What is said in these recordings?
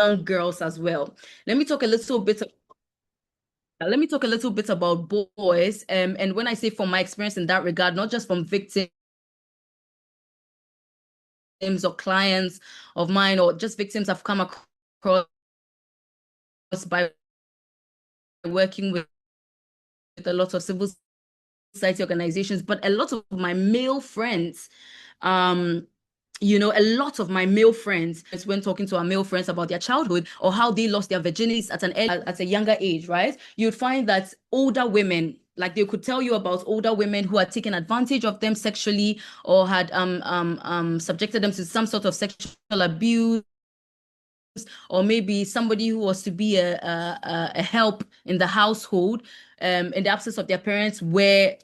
young girls as well. Let me talk a little bit. Let me talk a little bit about boys. And when I say from my experience in that regard, not just from victims or clients of mine, or just victims I've come across by working with a lot of civil society organizations, but a lot of my male friends, um, a lot of my male friends, when talking to our male friends about their childhood or how they lost their virginities at a younger age, right? You'd find that older women, like they could tell you about older women who had taken advantage of them sexually or had subjected them to some sort of sexual abuse, or maybe somebody who was to be a help in the household, in the absence of their parents, where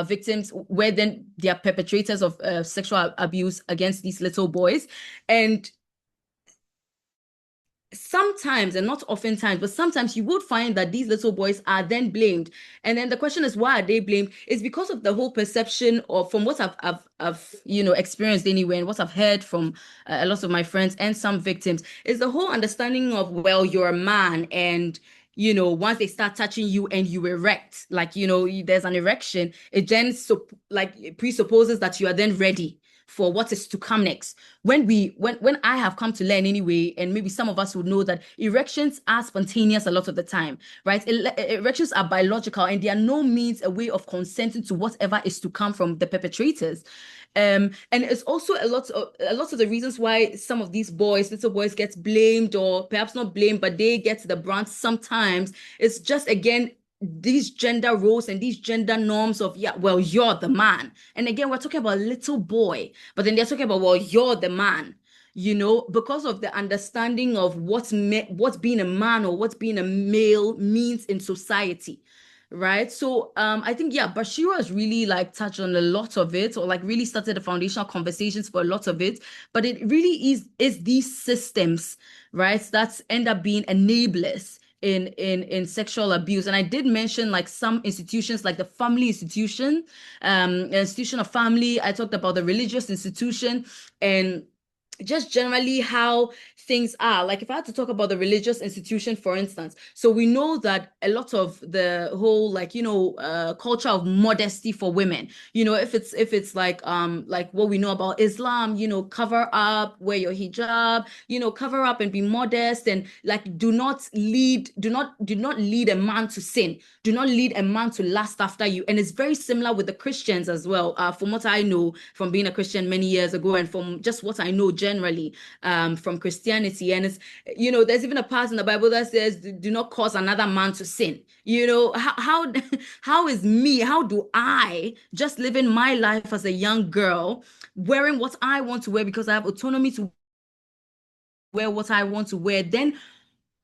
victims, where then they are perpetrators of sexual abuse against these little boys. And sometimes, and not oftentimes, but sometimes you would find that these little boys are then blamed. And then the question is, why are they blamed? It's because of the whole perception of, from what I've experienced anyway, and what I've heard from a lot of my friends and some victims, is the whole understanding of, well, you're a man, and once they start touching you and you erect, like, there's an erection, it then like presupposes that you are then ready for what is to come next. When I have come to learn anyway, and maybe some of us would know that erections are spontaneous a lot of the time, right? Erections are biological, and they are no means a way of consenting to whatever is to come from the perpetrators. And it's also a lot of the reasons why some of these little boys, get blamed, or perhaps not blamed, but they get the brunt sometimes. It's just, again, these gender roles and these gender norms of, yeah, well, you're the man. And again, we're talking about a little boy, but then they're talking about, well, you're the man, because of the understanding of what's being a man or what's being a male means in society. Right. So I think, yeah, Bashir has really like touched on a lot of it, or like really started the foundational conversations for a lot of it. But it really is these systems, right, that end up being enablers in sexual abuse. And I did mention like some institutions, like the family institution, institution of family. I talked about the religious institution, and just generally how things are. Like if I had to talk about the religious institution, for instance, so we know that a lot of the whole, like, culture of modesty for women, if it's like what we know about Islam, cover up, wear your hijab, cover up and be modest, and like do not lead a man to sin, do not lead a man to lust after you. And it's very similar with the Christians as well, from what I know from being a Christian many years ago, and from just what I know generally from Christianity. And it's, there's even a part in the Bible that says, do not cause another man to sin. How do I, just living my life as a young girl, wearing what I want to wear because I have autonomy to wear what I want to wear, then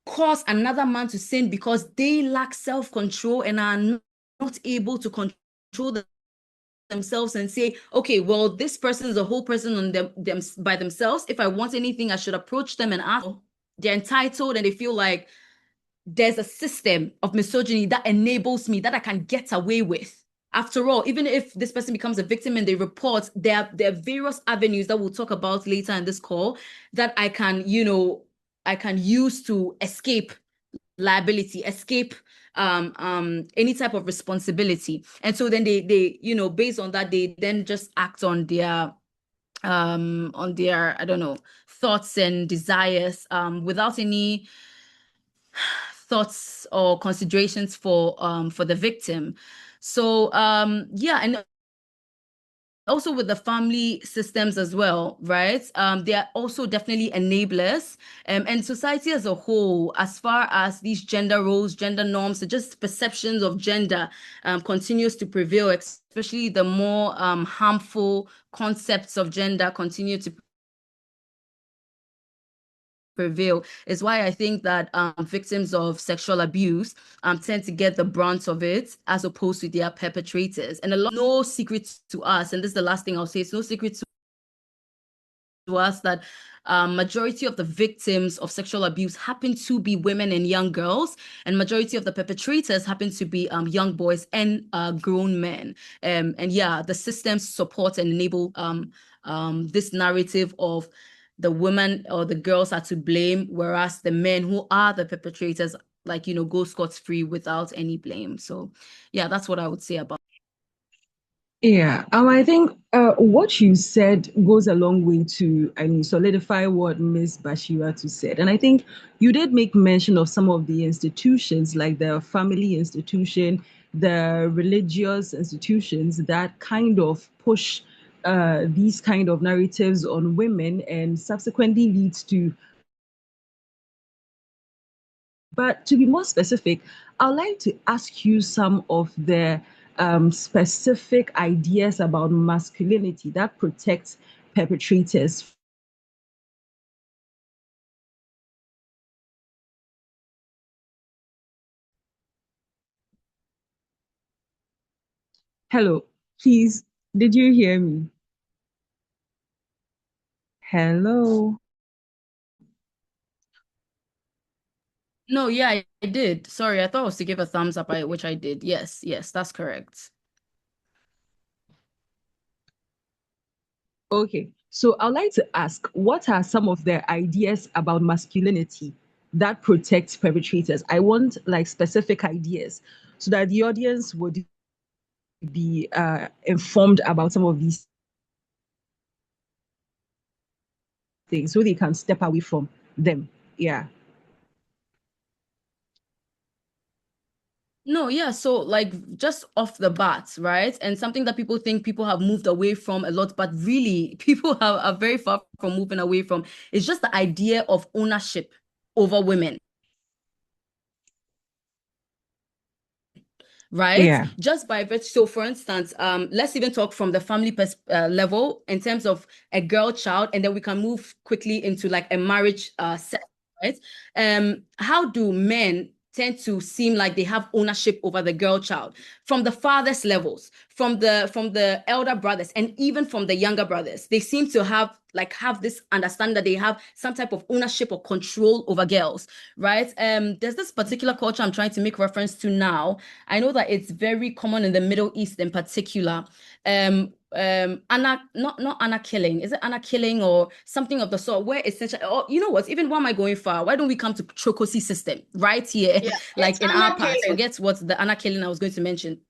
cause another man to sin because they lack self-control and are not able to control themselves, and say, okay, well, this person is a whole person on them by themselves. If I want anything, I should approach them and ask. They're entitled, and they feel like there's a system of misogyny that enables me, that I can get away with. After all, even if this person becomes a victim and they report, there are various avenues that we'll talk about later in this call that I can use to escape liability, escape any type of responsibility. And so then they based on that, they then just act on their I don't know, thoughts and desires, without any thoughts or considerations for the victim. So yeah, and also with the family systems as well, right? They are also definitely enablers, and society as a whole, as far as these gender roles, gender norms, and just perceptions of gender continues to prevail, especially the more harmful concepts of gender continue to prevail, is why I think that victims of sexual abuse tend to get the brunt of it as opposed to their perpetrators. And no secret to us, and this is the last thing I'll say, it's no secret to us that majority of the victims of sexual abuse happen to be women and young girls, and majority of the perpetrators happen to be young boys and grown men. And yeah, the systems support and enable this narrative of the women or the girls are to blame, whereas the men who are the perpetrators, like, go scot-free without any blame. So yeah, that's what I would say about. Yeah, I think what you said goes a long way to, I mean, solidify what Miss Bashiratu said. And I think you did make mention of some of the institutions, like the family institution, the religious institutions that kind of push these kind of narratives on women and subsequently leads to. But to be more specific, I'd like to ask you some of the specific ideas about masculinity that protects perpetrators. Hello, please, did you hear me? Hello. No, yeah, I did. Sorry, I thought it was to give a thumbs up, which I did. Yes, yes, that's correct. Okay, so I'd like to ask, what are some of the ideas about masculinity that protects perpetrators? I want like specific ideas so that the audience would be informed about some of these things so they can step away from them. Yeah. No, yeah, so like just off the bat, right? And something that people think people have moved away from a lot, but really people are very far from moving away from is just the idea of ownership over women. Right? Yeah. Just by virtue. So, for instance, let's even talk from the family level in terms of a girl child, and then we can move quickly into like a marriage set, right? How do men tend to seem like they have ownership over the girl child from the father's levels, from the elder brothers, and even from the younger brothers? They seem to have this understanding that they have some type of ownership or control over girls, right? There's this particular culture I'm trying to make reference to now. I know that it's very common in the Middle East in particular. Not Anna killing. Is it Anna killing or something of the sort? Where essentially, oh, you know what? Even why am I going far? Why don't we come to Chokosi system right here, Yeah, like it's in our Anna parts? Kaling. Forget what the Anna killing I was going to mention.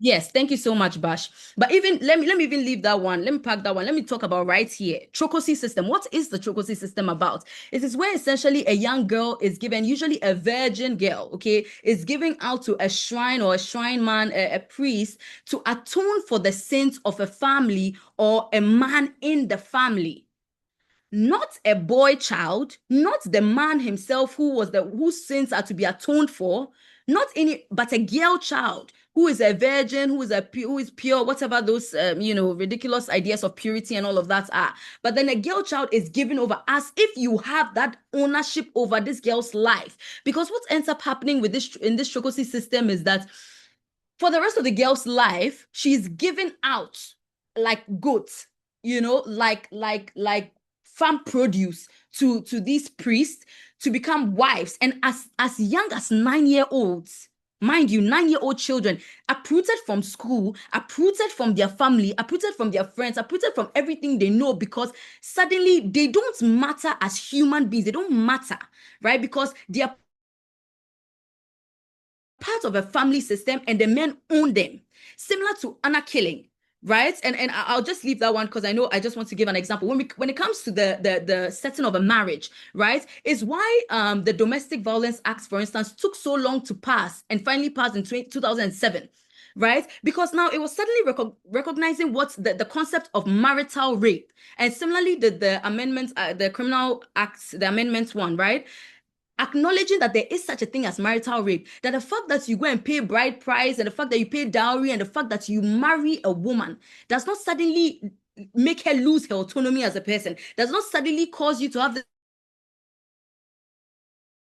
Yes, thank you so much, Bash. But even let me even leave that one. Let me pack that one. Let me talk about right here. Trocosi system. What is the Trocosi system about? It is where essentially a young girl is given, usually a virgin girl, okay, is given out to a shrine or a shrine man, a priest, to atone for the sins of a family or a man in the family, not a boy child, not the man himself whose sins are to be atoned for, not any, but a girl child who is a virgin, who is pure, whatever those ridiculous ideas of purity and all of that are. But then a girl child is given over as if you have that ownership over this girl's life. Because what ends up happening with this in this Shokosi system is that for the rest of the girl's life, she's given out like goods, like farm produce to these priests to become wives. And as young as 9 year olds, mind you, 9 year old children uprooted from school, uprooted from their family, uprooted from their friends, uprooted from everything they know because suddenly they don't matter as human beings. They don't matter, right? Because they are part of a family system and the men own them, similar to Anna killing, right? And I'll just leave that one because I know I just want to give an example. When it comes to the setting of a marriage, right, is why the Domestic Violence Act, for instance, took so long to pass and finally passed in 2007. Right? Because now it was suddenly recognizing what the concept of marital rape. And similarly, the amendments, the Criminal Acts, the amendments one, right? Acknowledging that there is such a thing as marital rape, that the fact that you go and pay bride price and the fact that you pay dowry and the fact that you marry a woman does not suddenly make her lose her autonomy as a person, does not suddenly cause you to have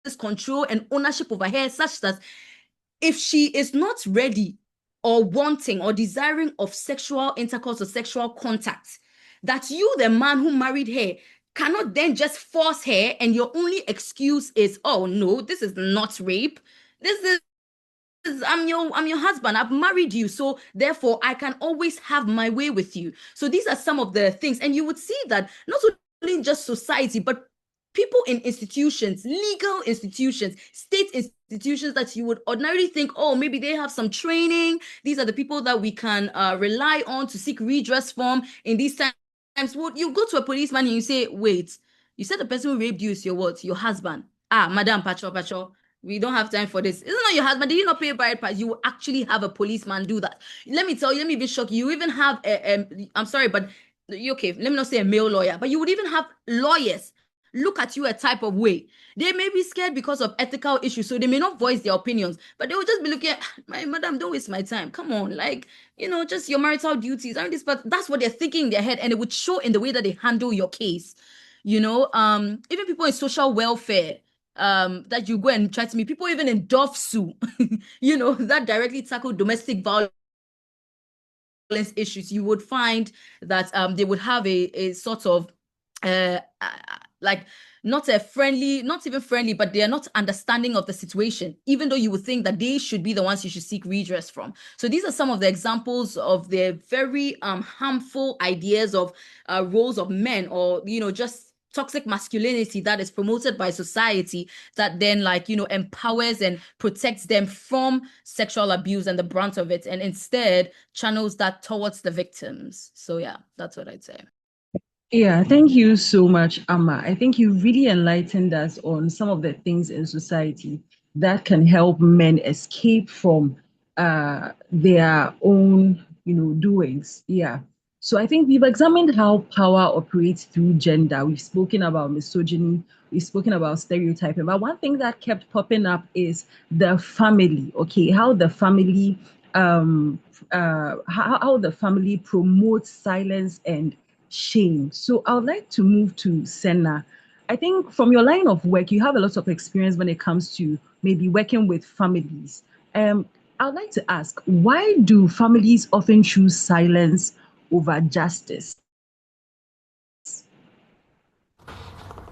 this control and ownership over her, such that if she is not ready or wanting or desiring of sexual intercourse or sexual contact, that you, the man who married her, cannot then just force her and your only excuse is, oh no, this is not rape. This is I'm your husband. I've married you. So therefore I can always have my way with you. So these are some of the things. And you would see that not just society, but people in institutions, legal institutions, state institutions that you would ordinarily think, oh, maybe they have some training. These are the people that we can rely on to seek redress from in these times. Would you go to a policeman and you say, wait, you said the person who raped you is your what? Your husband. Ah, Madam Pacho, we don't have time for this. Isn't not your husband? Did you not pay by price? You will actually have a policeman do that. Let me tell you, let me be shocked. You even have I'm sorry, but okay, let me not say a male lawyer, but you would even have lawyers look at you a type of way. They may be scared because of ethical issues, so they may not voice their opinions, but they will just be looking at, my madam, don't waste my time. Come on, like, just your marital duties. But that's what they're thinking in their head, and it would show in the way that they handle your case. Even people in social welfare, that you go and try to meet, people even in DOFSU, that directly tackle domestic violence issues, you would find that they would have a sort of like not even friendly, but they are not understanding of the situation, even though you would think that they should be the ones you should seek redress from. So these are some of the examples of the very harmful ideas of roles of men, or just toxic masculinity that is promoted by society, that then empowers and protects them from sexual abuse and the brunt of it, and instead channels that towards the victims. So yeah, that's what I'd say. Yeah, thank you so much, Amma. I think you really enlightened us on some of the things in society that can help men escape from their own, doings. Yeah. So I think we've examined how power operates through gender. We've spoken about misogyny. We've spoken about stereotyping. But one thing that kept popping up is the family. Okay, how the family, how the family promotes silence and shame. So I would like to move to Senna. I think from your line of work, you have a lot of experience when it comes to maybe working with families. I would like to ask, why do families often choose silence over justice?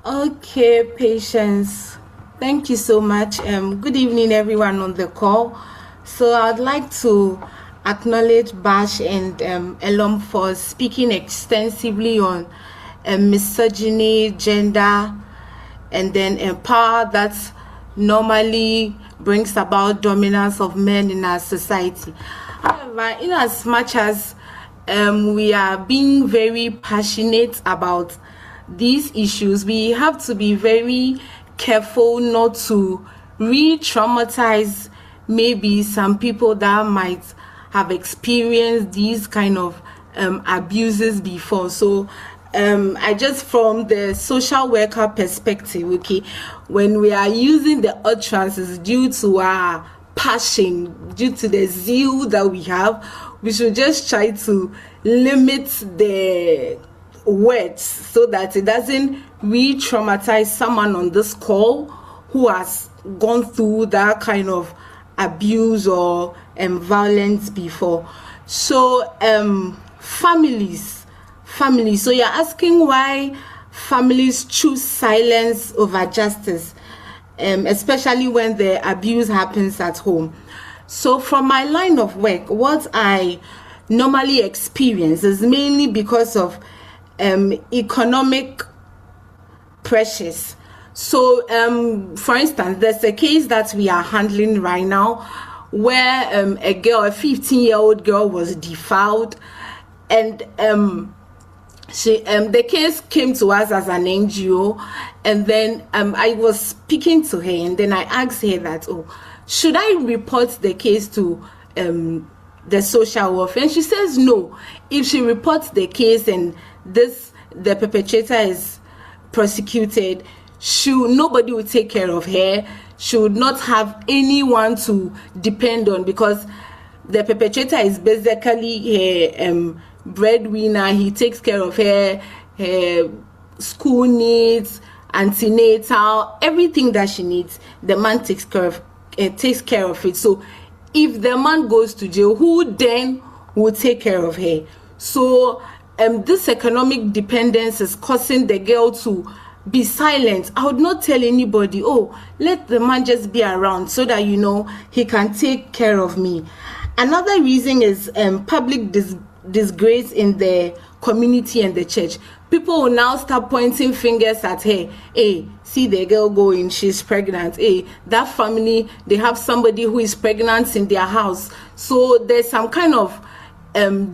Okay, Patience. Thank you so much. Good evening, everyone on the call. So I'd like to acknowledge Bash and Elom for speaking extensively on misogyny, gender, and then power that normally brings about dominance of men in our society. However, in as much as we are being very passionate about these issues, we have to be very careful not to re-traumatize maybe some people that might have experienced these kind of abuses before. So I just, from the social worker perspective, okay, when we are using the utterances due to our passion, due to the zeal that we have, we should just try to limit the words so that it doesn't re-traumatize someone on this call who has gone through that kind of abuse or violence before. So families. So you're asking why families choose silence over justice, especially when the abuse happens at home. So from my line of work, what I normally experience is mainly because of economic pressures. So for instance, there's a case that we are handling right now where a 15-year-old girl was defiled, and the case came to us as an NGO, and then I was speaking to her, and then I asked her that, should I report the case to the social welfare? And she says no. If she reports the case and the perpetrator is prosecuted, nobody will take care of her. She would not have anyone to depend on, because the perpetrator is basically her breadwinner. He takes care of her school needs, antenatal, everything that she needs. The man takes care of it. So if the man goes to jail, who then will take care of her? So this economic dependence is causing the girl to be silent. I would not tell anybody, let the man just be around so that he can take care of me. Another reason is public disgrace in the community and the church. people will now start pointing fingers at her. Hey, see the girl going, she's pregnant. Hey, that family, they have somebody who is pregnant in their house. So there's some kind of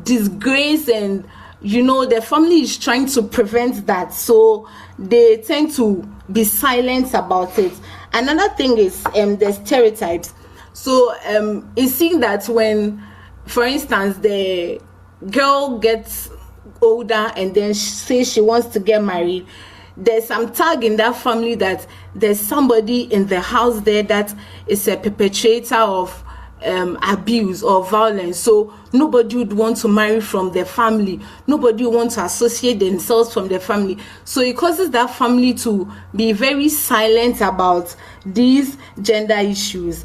disgrace, and the family is trying to prevent that. So they tend to be silent about it. Another thing is the stereotypes. So it's seen that when, for instance, the girl gets older and then she says she wants to get married, there's some tag in that family that there's somebody in the house there that is a perpetrator of abuse or violence. So nobody would want to marry from their family, nobody would want to associate themselves from their family. So it causes that family to be very silent about these gender issues.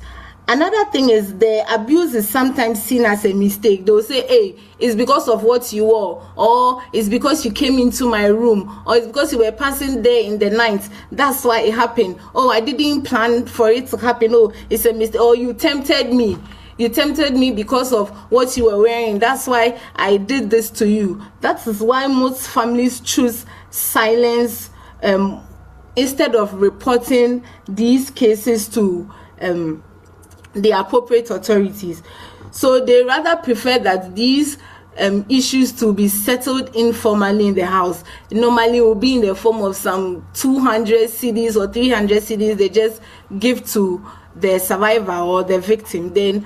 Another thing is the abuse is sometimes seen as a mistake. They'll say, hey, it's because of what you wore, or it's because you came into my room, or it's because you were passing there in the night. That's why it happened. Oh, I didn't plan for it to happen. Oh, it's a mistake. Oh, you tempted me. You tempted me because of what you were wearing. That's why I did this to you. That is why most families choose silence instead of reporting these cases to the appropriate authorities. So they rather prefer that these issues to be settled informally in the house. Normally it will be in the form of some 200 CDs or 300 CDs they just give to the survivor or the victim. Then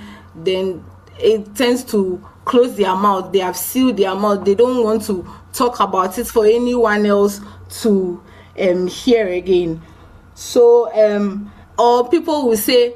it tends to close their mouth. They have sealed their mouth. They don't want to talk about it for anyone else to hear again. So or people will say,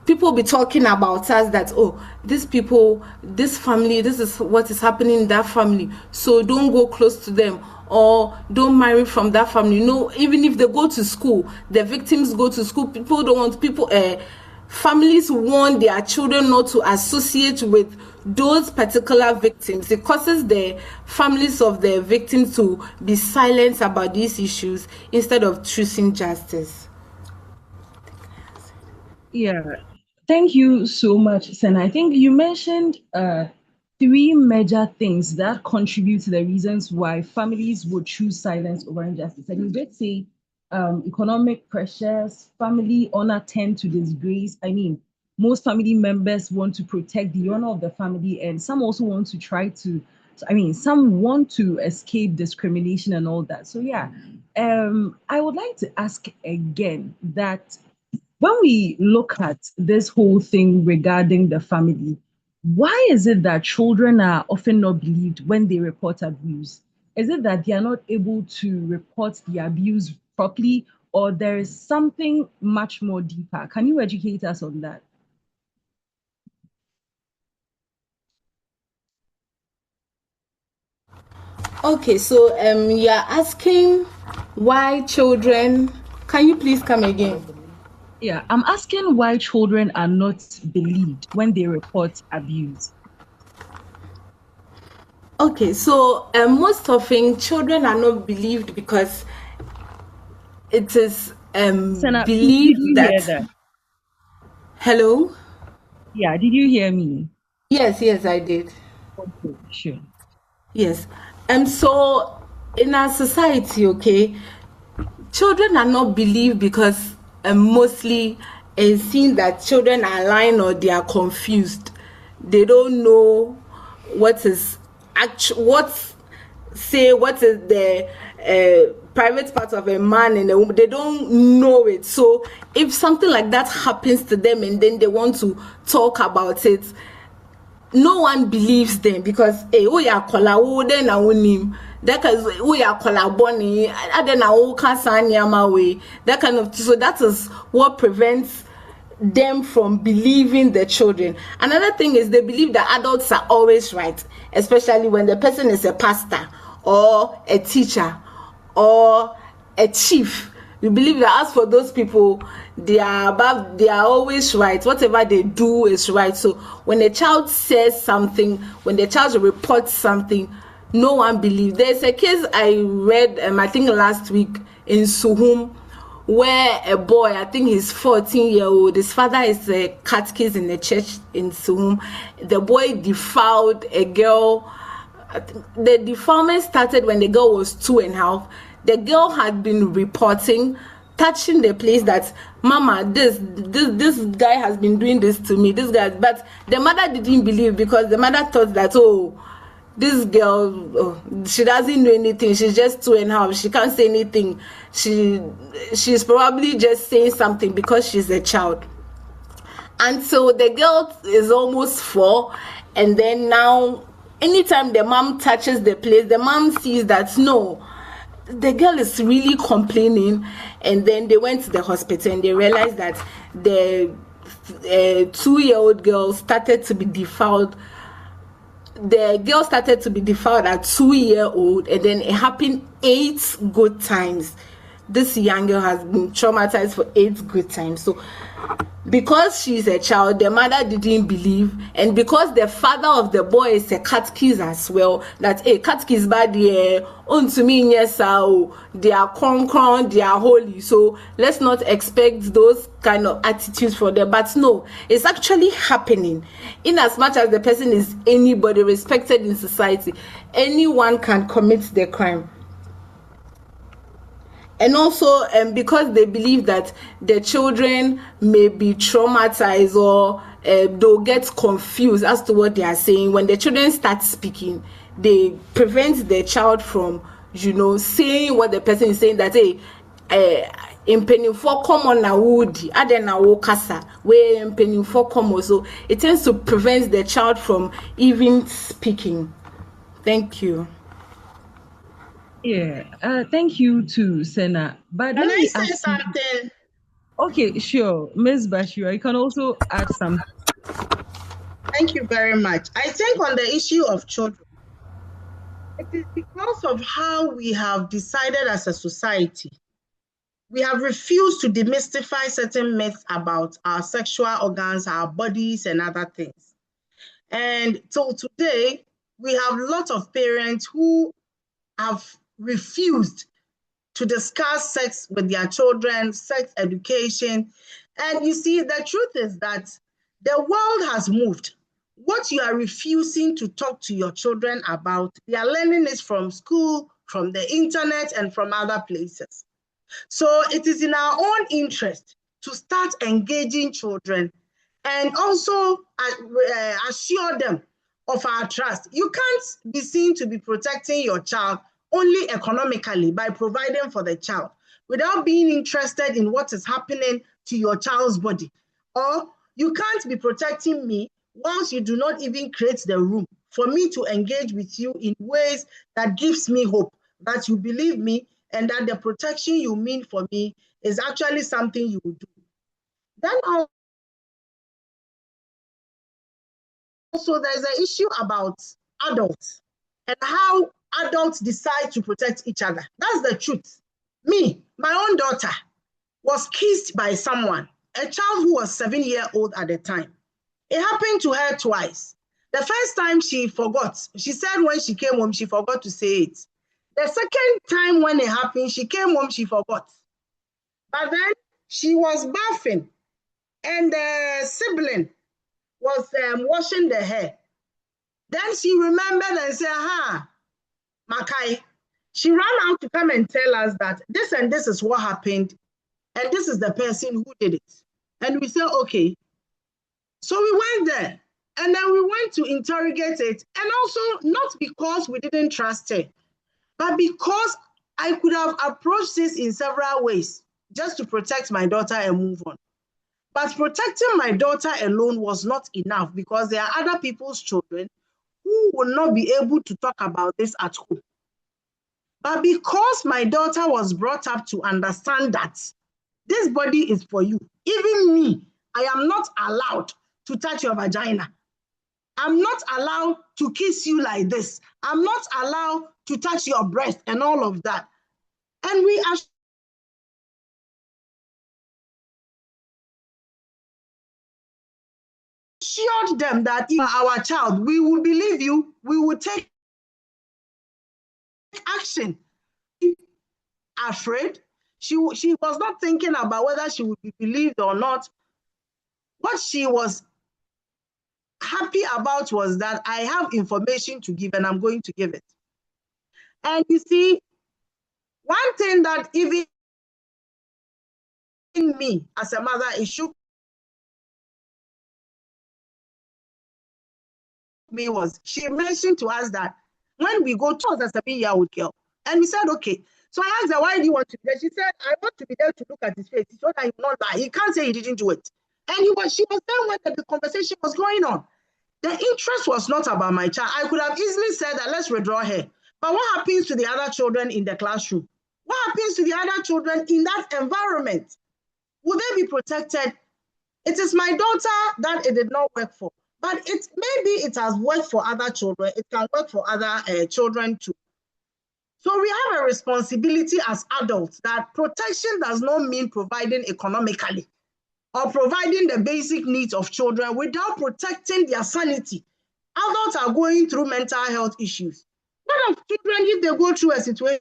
people be talking about us that, oh, these people, this family, this is what is happening in that family, so don't go close to them, or don't marry from that family. No, even if they go to school, the victims go to school, people don't want families want their children not to associate with those particular victims. It causes the families of the victims to be silent about these issues instead of choosing justice. Yeah, thank you so much, Sen. I think you mentioned three major things that contribute to the reasons why families would choose silence over injustice. And you did say economic pressures, family honor tend to disgrace. I mean, most family members want to protect the honor of the family, and some also want to some want to escape discrimination and all that. So yeah, I would like to ask again that when we look at this whole thing regarding the family, why is it that children are often not believed when they report abuse? Is it that they are not able to report the abuse properly, or there is something much more deeper? Can you educate us on that? Okay, so you're asking why children. Can you please come again? Yeah, I'm asking why children are not believed when they report abuse. Okay, so most often children are not believed because it is Senna, believed did you hear that? Hello? Yeah, did you hear me? Yes, I did. Okay, sure. Yes. So in our society, okay, children are not believed because mostly it's seen that children are lying or they are confused. They don't know what is what is the private part of a man and a woman. They don't know it. So if something like that happens to them and then they want to talk about it, no one believes them because we are then that we are collaboni that kind of. So that is what prevents them from believing the children. Another thing is they believe that adults are always right, especially when the person is a pastor or a teacher or a chief. You believe that as for those people, they are always right. Whatever they do is right. So when a child says something, when the child reports something, no one believes. There's a case I read, I think last week in Suhum, where a boy, I think he's 14-year-old, his father is a catechist in the church in Suhum. The boy defiled a girl the defilement started when the girl was 2.5. The girl had been reporting, touching the place that mama, this guy has been doing this to me, this guy. But the mother didn't believe, because the mother thought that, oh, this girl, she doesn't know anything, she's just 2.5, she can't say anything, she's probably just saying something because she's a child. And so the girl is almost 4, and then now anytime the mom touches the place, the mom sees that no, the girl is really complaining. And then they went to the hospital and they realized that the 2-year-old girl started to be defiled. The girl started to be defiled at 2-year-old, and then it happened 8 good times. This young girl has been traumatized for 8 good times. So because she's a child, the mother didn't believe, and because the father of the boy is a catechist as well, that a catechist bad to me, yes, they are concrete, they are holy, so let's not expect those kind of attitudes for them. But no, it's actually happening. In as much as the person is anybody respected in society, anyone can commit the crime. And also, because they believe that the children may be traumatized, or they'll get confused as to what they are saying. When the children start speaking, they prevent the child from, saying what the person is saying. That, hey, in penny for common na woody, other na wokasa, where in penny for common. So it tends to prevent the child from even speaking. Thank you. Yeah, thank you to Senna. But Can let I me say ask you. something? Okay, sure, Ms. Bashira, you can also add some. Thank you very much. I think on the issue of children, it is because of how we have decided as a society. We have refused to demystify certain myths about our sexual organs, our bodies, and other things. And till today, we have lots of parents who have refused to discuss sex with their children, sex education. And you see, the truth is that the world has moved. What you are refusing to talk to your children about, they are learning it from school, from the internet, and from other places. So it is in our own interest to start engaging children and also assure them of our trust. You can't be seen to be protecting your child only economically by providing for the child without being interested in what is happening to your child's body. Or you can't be protecting me once you do not even create the room for me to engage with you in ways that gives me hope, that you believe me, and that the protection you mean for me is actually something you will do. Then also there's an issue about adults and how adults decide to protect each other. That's the truth. Me, my own daughter was kissed by someone, a child who was 7-year-old at the time. It happened to her twice. The first time she forgot. She said when she came home, she forgot to say it. The second time when it happened, she came home, she forgot. But then she was bathing and the sibling was washing the hair. Then she remembered and said, Makai. She ran out to come and tell us that this and this is what happened, and this is the person who did it. And we said, okay. So we went there, and then we went to interrogate it, and also not because we didn't trust her, but because I could have approached this in several ways just to protect my daughter and move on. But protecting my daughter alone was not enough, because there are other people's children who will not be able to talk about this at home. But because my daughter was brought up to understand that this body is for you, even me, I am not allowed to touch your vagina. I'm not allowed to kiss you like this. I'm not allowed to touch your breast and all of that. And we assured them that if our child, we will believe you, we will take action. Afraid, she was not thinking about whether she would be believed or not. What she was happy about was that I have information to give and I'm going to give it. And you see, one thing that even me as a mother, it shook me was she mentioned to us that when we go to a 7-year-old girl, and we said, okay. So I asked her, why do you want to be there? She said, I want to be there to look at his face so that he will not lie. He can't say he didn't do it. And she was there when the conversation was going on. The interest was not about my child. I could have easily said that let's withdraw her. But what happens to the other children in the classroom? What happens to the other children in that environment? Will they be protected? It is my daughter that it did not work for. But maybe it has worked for other children. It can work for other children too. So we have a responsibility as adults that protection does not mean providing economically or providing the basic needs of children without protecting their sanity. Adults are going through mental health issues. What of children if they go through a situation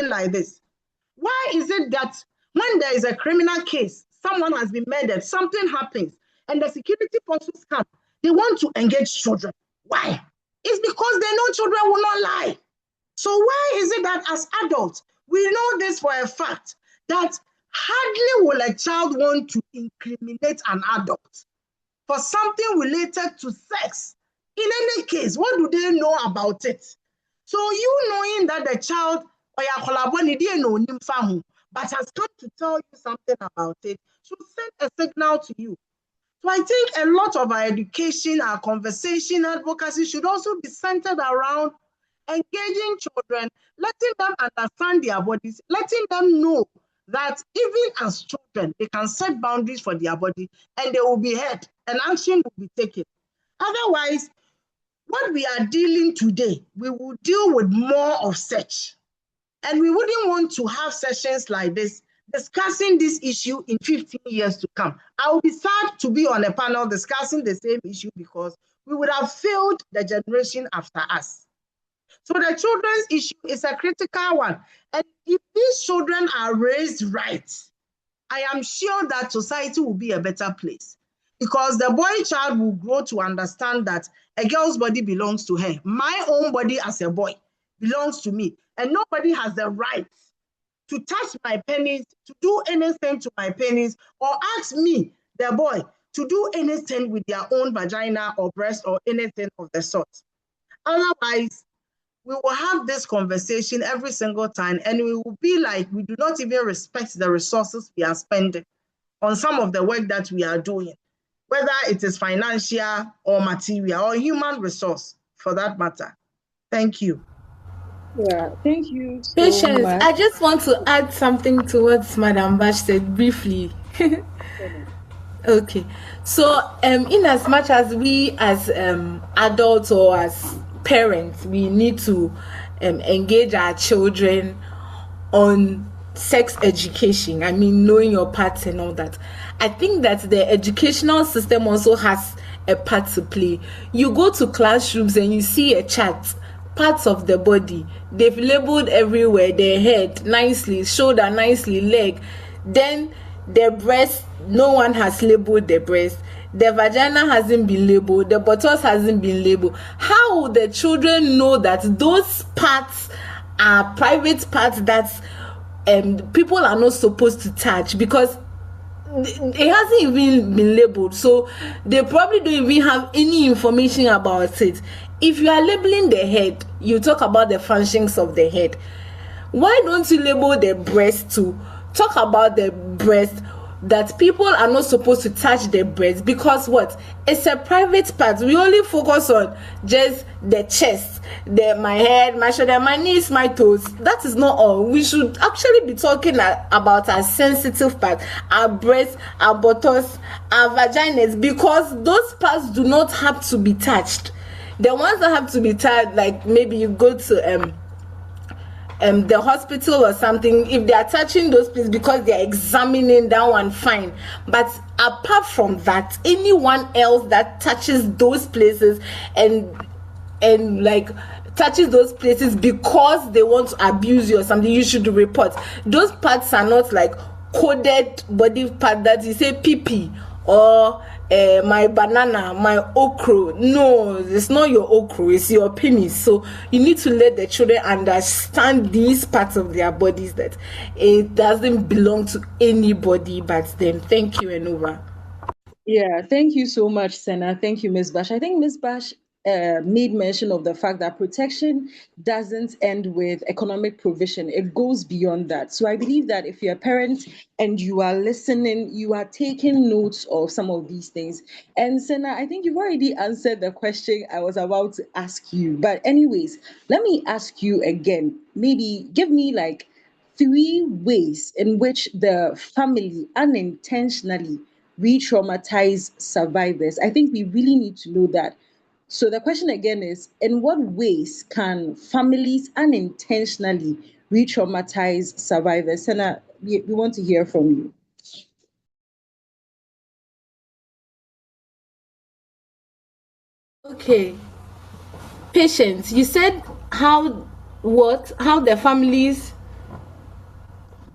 like this? Why is it that when there is a criminal case, someone has been murdered, something happens, and the security forces come, they want to engage children? Why? It's because they know children will not lie. So why is it that as adults, we know this for a fact, that hardly will a child want to incriminate an adult for something related to sex? In any case, what do they know about it? So you knowing that the child but has come to tell you something about it should send a signal to you. So I think a lot of our education, our conversation, advocacy should also be centered around engaging children, letting them understand their bodies, letting them know that even as children, they can set boundaries for their body and they will be heard and action will be taken. Otherwise, what we are dealing today, we will deal with more of such. And we wouldn't want to have sessions like this discussing this issue in 15 years to come. I would be sad to be on a panel discussing the same issue because we would have failed the generation after us. So the children's issue is a critical one. And if these children are raised right, I am sure that society will be a better place because the boy child will grow to understand that a girl's body belongs to her. My own body as a boy belongs to me. And nobody has the right to touch my penis, to do anything to my penis, or ask me, the boy, to do anything with their own vagina or breast or anything of the sort. Otherwise, we will have this conversation every single time, and we will be like we do not even respect the resources we are spending on some of the work that we are doing, whether it is financial or material or human resource for that matter. Thank you. Yeah, thank you so Patience, much. I just want to add something to what Madam Bash said briefly. Okay, so in as much as we as adults or as parents, we need to engage our children on sex education, I mean knowing your parts and all that, I think that the educational system also has a part to play. You go to classrooms and you see a chart, parts of the body, they've labeled everywhere, their head nicely, shoulder nicely, leg, then the breast, no one has labeled the breast, the vagina hasn't been labeled, the buttocks hasn't been labeled. How will the children know that those parts are private parts that people are not supposed to touch? Because it hasn't even been labeled, so they probably don't even have any information about it. If you are labeling the head, you talk about the functions of the head. Why don't you label the breast to talk about the breast, that people are not supposed to touch the breast? Because what? It's a private part. We only focus on just the chest, my head, my shoulder, my knees, my toes. That is not all. We should actually be talking about our sensitive part, our breasts, our buttocks, our vaginas, because those parts do not have to be touched. The ones that have to be touched, like maybe you go to the hospital or something, if they are touching those places because they are examining that one, fine. But apart from that, anyone else that touches those places and like touches those places because they want to abuse you or something, you should report. Those parts are not like coded body part that you say pee or my banana, my okra. No, it's not your okra, it's your penis. So you need to let the children understand these parts of their bodies, that it doesn't belong to anybody but them. Thank you, and over. Yeah, thank you so much, Senna. Thank you, Ms. Bash. I think Ms. Bash made mention of the fact that protection doesn't end with economic provision, it goes beyond that. So I believe that if you're a parent and you are listening, you are taking notes of some of these things. And Senna, I think you've already answered the question I was about to ask you. But, anyways, let me ask you again. Maybe give me like 3 ways in which the family unintentionally re-traumatize survivors. I think we really need to know that. So the question again is, in what ways can families unintentionally re-traumatize survivors? Senna, we want to hear from you. Okay, Patience, you said how the families.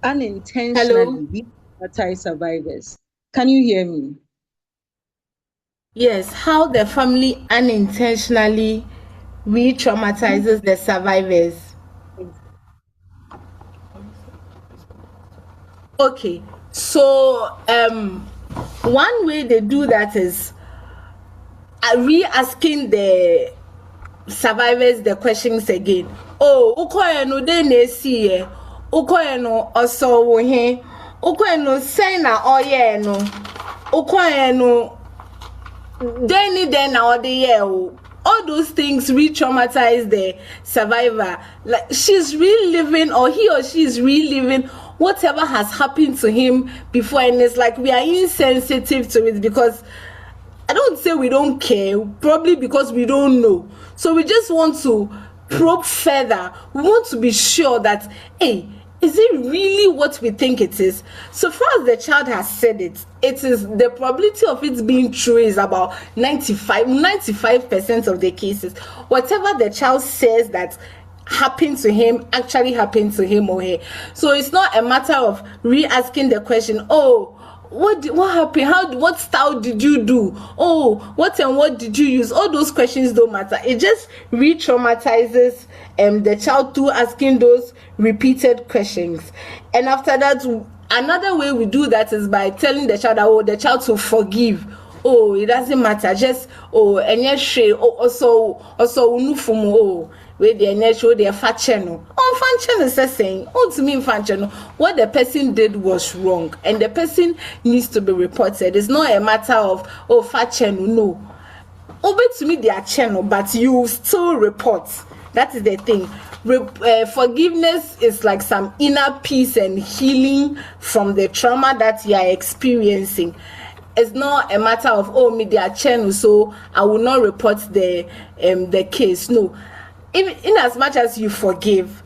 Hello. Unintentionally re-traumatize survivors. Can you hear me? Yes, how the family unintentionally re-traumatizes the survivors. Okay, so one way they do that is re-asking the survivors the questions again. Oh, ukoye no de na esi ye. Ukoye no oso wo he. Ukoye no say na oye no. Ukoye no then na ode ye o. All those things re-traumatize the survivor. Like she's reliving, or he or she is reliving whatever has happened to him before, and it's like we are insensitive to it because I don't say we don't care, probably because we don't know. So we just want to probe further. We want to be sure that, hey, is it really what we think it is? So far as the child has said it, it is the probability of it being true is about 95% of the cases. Whatever the child says that happened to him actually happened to him or her. So it's not a matter of re-asking the question, oh, what happened, what style did you do, oh, what and what did you use? All those questions don't matter. It just re-traumatizes the child through asking those repeated questions. And after that, another way we do that is by telling the child that, oh, the child to forgive. Oh, it doesn't matter, just oh, and yes, oh, also unufumu, oh, where the show their fat channel. Oh, fat channel is saying, oh, to me, fat channel, what the person did was wrong, and the person needs to be reported. It's not a matter of, oh, fat channel, no. Obey to me their channel, but you still report. That is the thing. Forgiveness is like some inner peace and healing from the trauma that you are experiencing. It's not a matter of, oh, me their channel, so I will not report the case. No. Even in as much as you forgive,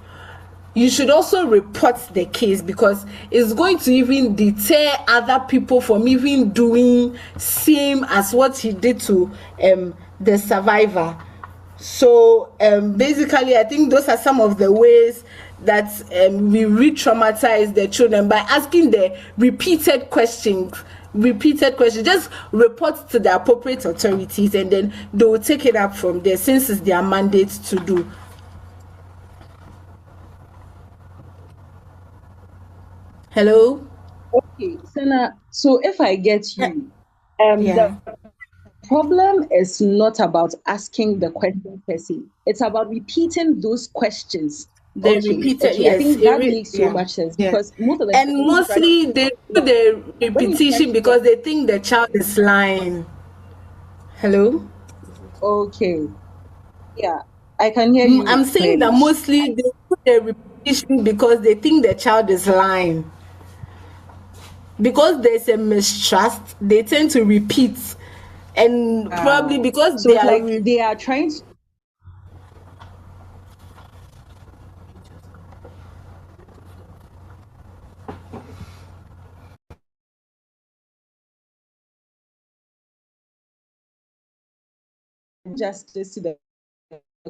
you should also report the case, because it's going to even deter other people from even doing same as what he did to the survivor. So basically, I think those are some of the ways that we re-traumatize the children, by asking the repeated questions. Just report to the appropriate authorities, and then they will take it up from there, since it's their mandate to do. Hello. Okay, Senna, so if I get you, Yeah. the problem is not about asking the question per se. It's about repeating those questions. They Okay, repeated, okay. I yes. think that makes so Yeah. much sense, Yeah. because most of the And time when you try to, mostly they do yeah, the when you try repetition to get, because they think the child is lying. Hello? okay, yeah, I can hear you I'm saying that clearly. mostly they do the repetition because they think the child is lying. Because there's a mistrust, they tend to repeat. And probably because So they it's are like they are trying to justice to the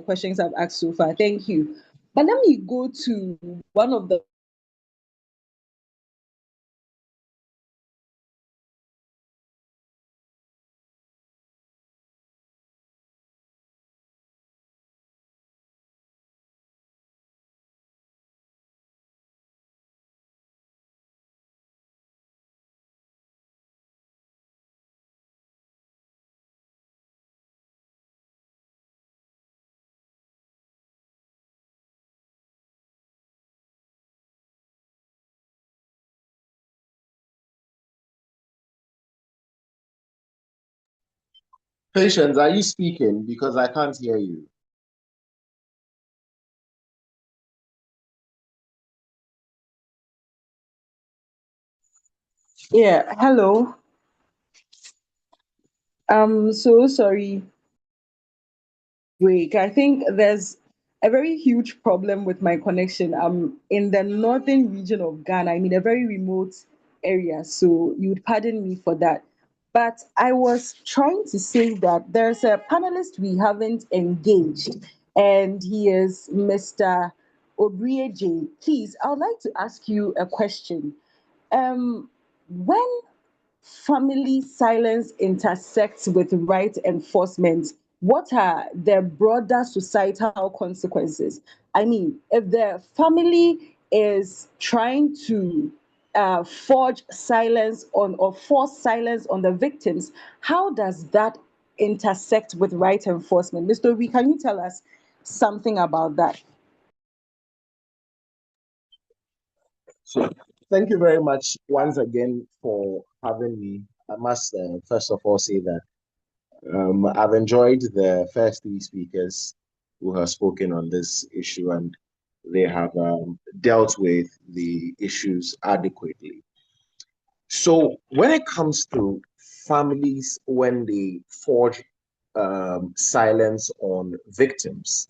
questions I've asked so far. Thank you. But let me go to one of the Patience, are you speaking? Because I can't hear you. Yeah, hello. I'm so sorry. Break. I think there's a very huge problem with my connection. I'm in the northern region of Ghana. I'm in a very remote area, so you would pardon me for that. But I was trying to say that there's a panelist we haven't engaged, and he is Mr. Obrieje. Please, I would like to ask you a question. When family silence intersects with right enforcement, what are the broader societal consequences? I mean, if the family is trying to forge silence on or force silence on the victims, how does that intersect with right enforcement? Mr. Obi, can you tell us something about that? So, thank you very much once again for having me. I must first of all say that I've enjoyed the first three speakers who have spoken on this issue, and they have dealt with the issues adequately. So when it comes to families, when they forge silence on victims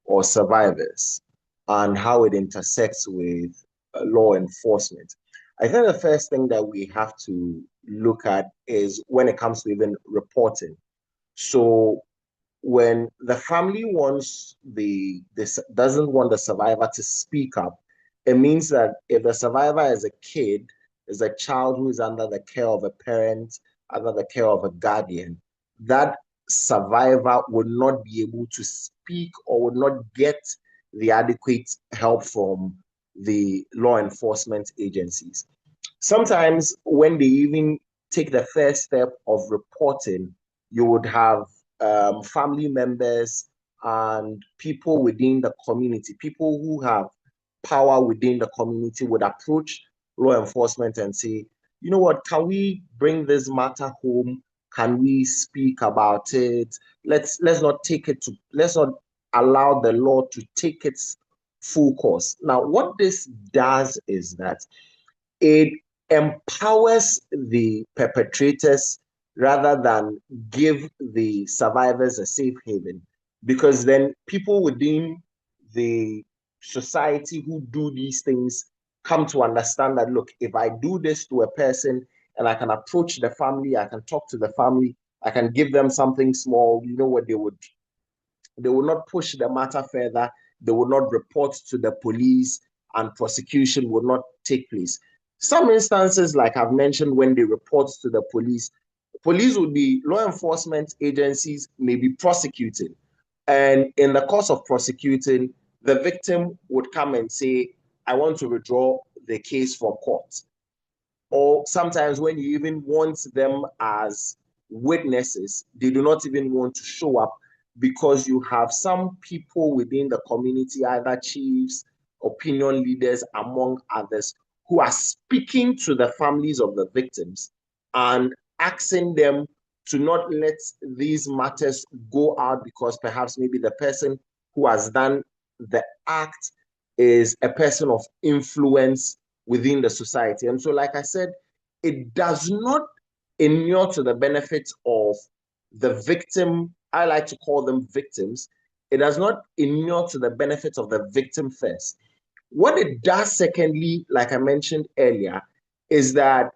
or survivors and how it intersects with law enforcement, I think the first thing that we have to look at is when it comes to even reporting. So when the family wants this doesn't want the survivor to speak up, it means that if the survivor is a kid, is a child who is under the care of a parent, under the care of a guardian, that survivor would not be able to speak or would not get the adequate help from the law enforcement agencies. Sometimes when they even take the first step of reporting, you would have family members and people within the community, people who have power within the community would approach law enforcement and say, you know what, can we bring this matter home? Can we speak about it? Let's not allow the law to take its full course. Now, what this does is that it empowers the perpetrators rather than give the survivors a safe haven, because then people within the society who do these things come to understand that, look, if I do this to a person and I can approach the family, I can talk to the family, I can give them something small, you know what, they will not push the matter further. They will not report to the police, and prosecution will not take place. Some instances, like I've mentioned, when they report to the police would be law enforcement agencies may be prosecuting. And in the course of prosecuting, the victim would come and say, I want to withdraw the case from court. Or sometimes when you even want them as witnesses, they do not even want to show up because you have some people within the community, either chiefs, opinion leaders, among others, who are speaking to the families of the victims and asking them to not let these matters go out because perhaps maybe the person who has done the act is a person of influence within the society. And so, like I said, it does not inure to the benefit of the victim. I like to call them victims. It does not inure to the benefit of the victim first. What it does, secondly, like I mentioned earlier, is that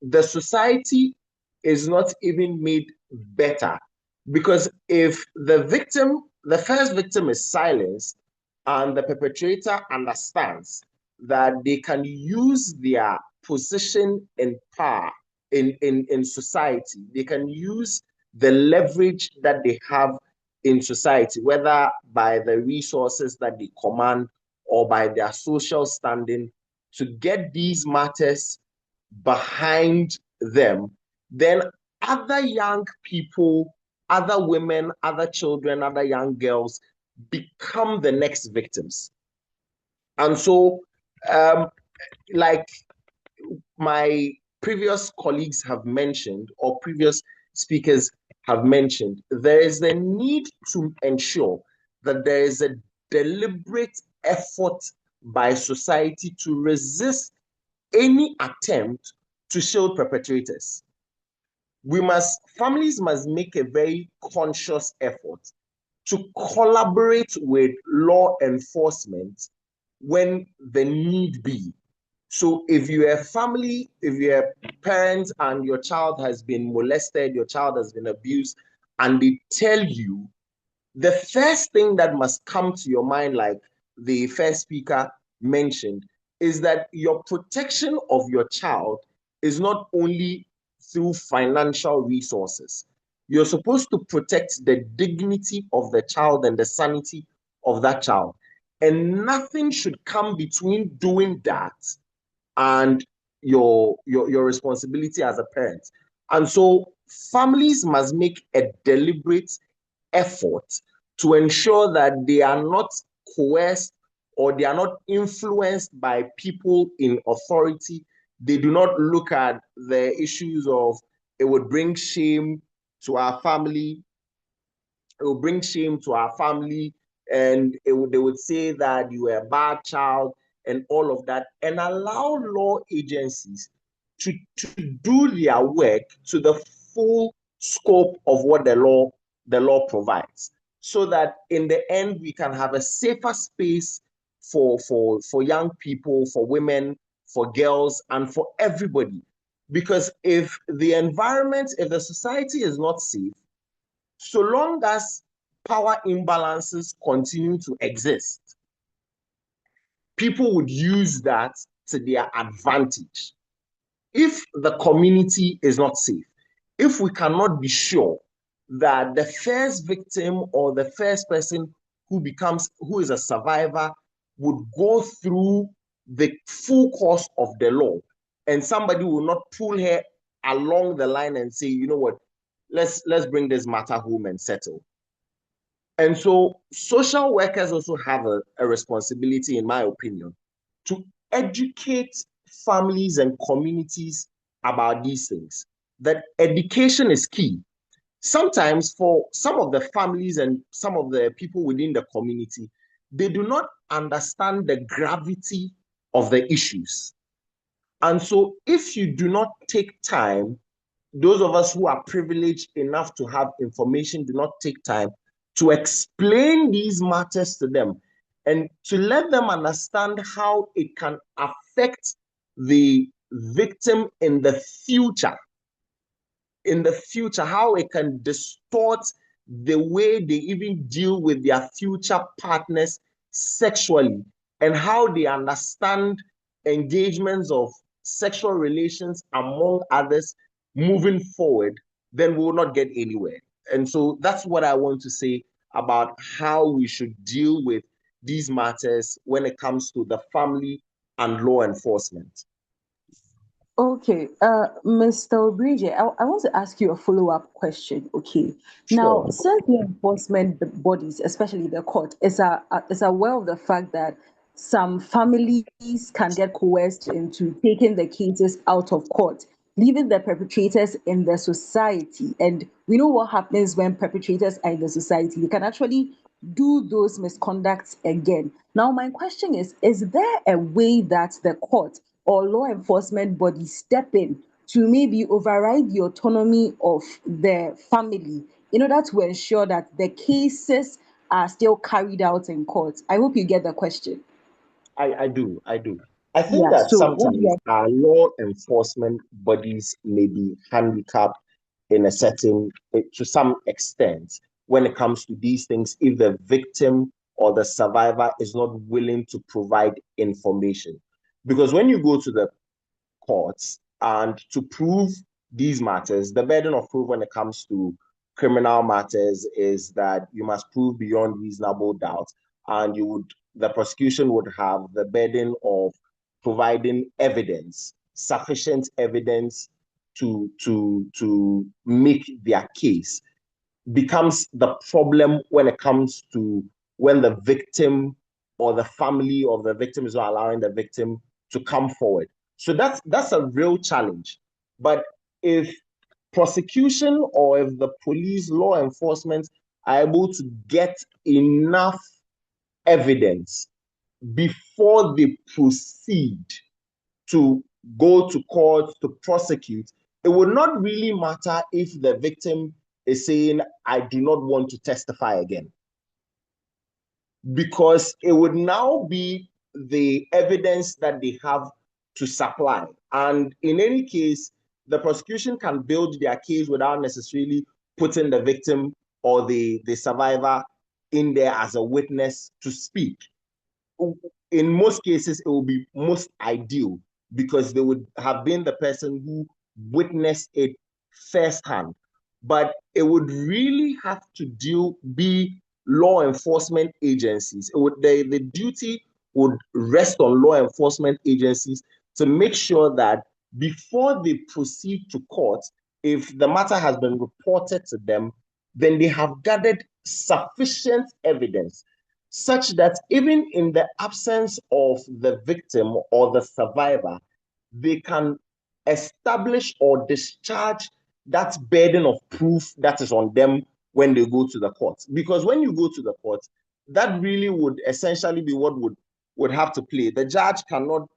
the society is not even made better, because if the first victim is silenced and the perpetrator understands that they can use their position and power in society, they can use the leverage that they have in society, whether by the resources that they command or by their social standing, to get these matters behind them, then other young people, other women, other children, other young girls become the next victims. And so, like my previous colleagues have mentioned, or previous speakers have mentioned, there is the need to ensure that there is a deliberate effort by society to resist any attempt to shield perpetrators. Families must make a very conscious effort to collaborate with law enforcement when the need be. So if you're a family, if you're a parent and your child has been molested, your child has been abused, and they tell you, the first thing that must come to your mind, like the first speaker mentioned, is that your protection of your child is not only through financial resources. You're supposed to protect the dignity of the child and the sanity of that child. And nothing should come between doing that and your responsibility as a parent. And so families must make a deliberate effort to ensure that they are not coerced or they are not influenced by people in authority. They do not look at the issues of it would bring shame to our family, it will bring shame to our family, and they would say that you were a bad child and all of that, and allow law agencies to do their work to the full scope of what the law provides, so that in the end we can have a safer space for young people, for women, for girls, and for everybody. Because if the society is not safe, so long as power imbalances continue to exist, people would use that to their advantage. If the community is not safe, if we cannot be sure that the first victim or the first person who is a survivor would go through the full course of the law, and somebody will not pull her along the line and say, you know what, let's bring this matter home and settle. And so social workers also have a responsibility, in my opinion, to educate families and communities about these things. That education is key. Sometimes for some of the families and some of the people within the community, they do not understand the gravity of the issues. And so if you do not take time, those of us who are privileged enough to have information do not take time to explain these matters to them and to let them understand how it can affect the victim in the future, how it can distort the way they even deal with their future partners sexually, and how they understand engagements of sexual relations among others moving forward, then we will not get anywhere. And so that's what I want to say about how we should deal with these matters when it comes to the family and law enforcement. Okay, Mr. Obridge, I want to ask you a follow-up question. Okay, now, Sure. since law enforcement bodies, especially the court, is aware of the fact that some families can get coerced into taking the cases out of court, leaving the perpetrators in the society, and we know what happens when perpetrators are in the society. They can actually do those misconducts again. Now, my question is there a way that the court or law enforcement bodies step in to maybe override the autonomy of the family in order to ensure that the cases are still carried out in court? I hope you get the question. I do. I do. I think Yeah, that so what do sometimes you our law enforcement bodies may be handicapped in a certain, to some extent, when it comes to these things, if the victim or the survivor is not willing to provide information. Because when you go to the courts and to prove these matters, the burden of proof when it comes to criminal matters is that you must prove beyond reasonable doubt, and the prosecution would have the burden of providing evidence, sufficient evidence to make their case. Becomes the problem when it comes to when the victim or the family of the victim is not allowing the victim to come forward. So that's a real challenge. But if prosecution or if the police, law enforcement are able to get enough evidence before they proceed to go to court to prosecute, it would not really matter if the victim is saying, I do not want to testify again. Because it would now be the evidence that they have to supply. And in any case, the prosecution can build their case without necessarily putting the victim or the survivor in there as a witness to speak. In most cases, it will be most ideal because they would have been the person who witnessed it firsthand. But it would really have to be law enforcement agencies. The duty would rest on law enforcement agencies to make sure that before they proceed to court, if the matter has been reported to them, then they have gathered sufficient evidence such that even in the absence of the victim or the survivor, they can establish or discharge that burden of proof that is on them when they go to the court. Because when you go to the court, that really would essentially be what would have to play. The judge cannot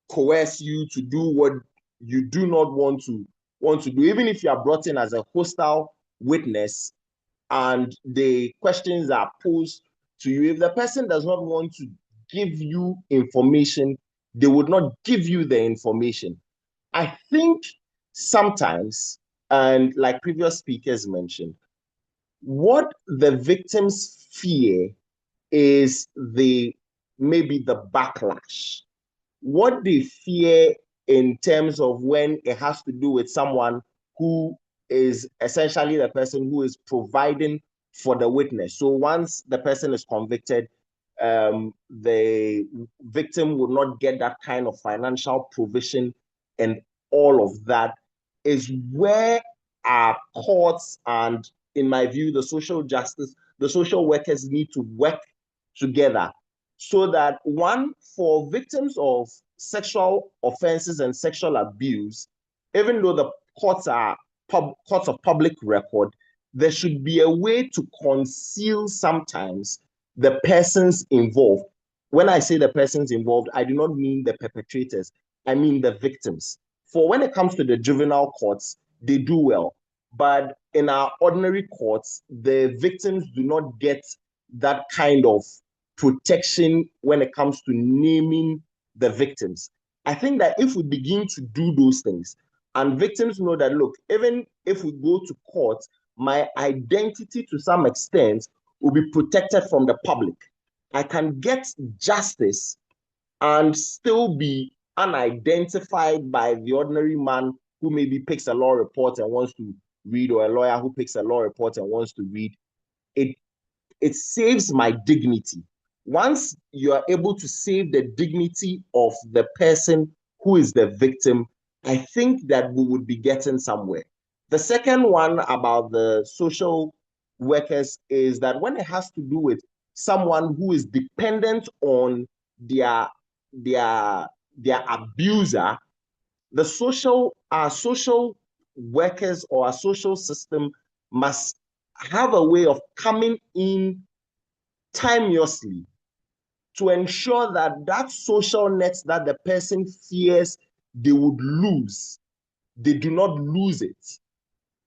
coerce you to do what you do not want to do, even if you are brought in as a hostile witness and the questions are posed to you. If the person does not want to give you information, they would not give you the information. I think sometimes, and like previous speakers mentioned, what the victims fear is maybe the backlash. What they fear in terms of when it has to do with someone who is essentially the person who is providing for the witness. So once the person is convicted, the victim will not get that kind of financial provision, and all of that is where our courts and, in my view, the social workers need to work together so that, one, for victims of sexual offenses and sexual abuse, even though the courts are courts of public record, there should be a way to conceal sometimes the persons involved. When I say the persons involved, I do not mean the perpetrators, I mean the victims. For when it comes to the juvenile courts, they do well. But in our ordinary courts, the victims do not get that kind of protection when it comes to naming the victims. I think that if we begin to do those things, and victims know that, look, even if we go to court, my identity to some extent will be protected from the public. I can get justice and still be unidentified by the ordinary man who maybe picks a law report and wants to read, or a lawyer who picks a law report and wants to read. It saves my dignity. Once you are able to save the dignity of the person who is the victim, I think that we would be getting somewhere. The second one about the social workers is that when it has to do with someone who is dependent on their abuser, our social workers or our social system must have a way of coming in timeously to ensure that that social net that the person fears they would lose, they do not lose it.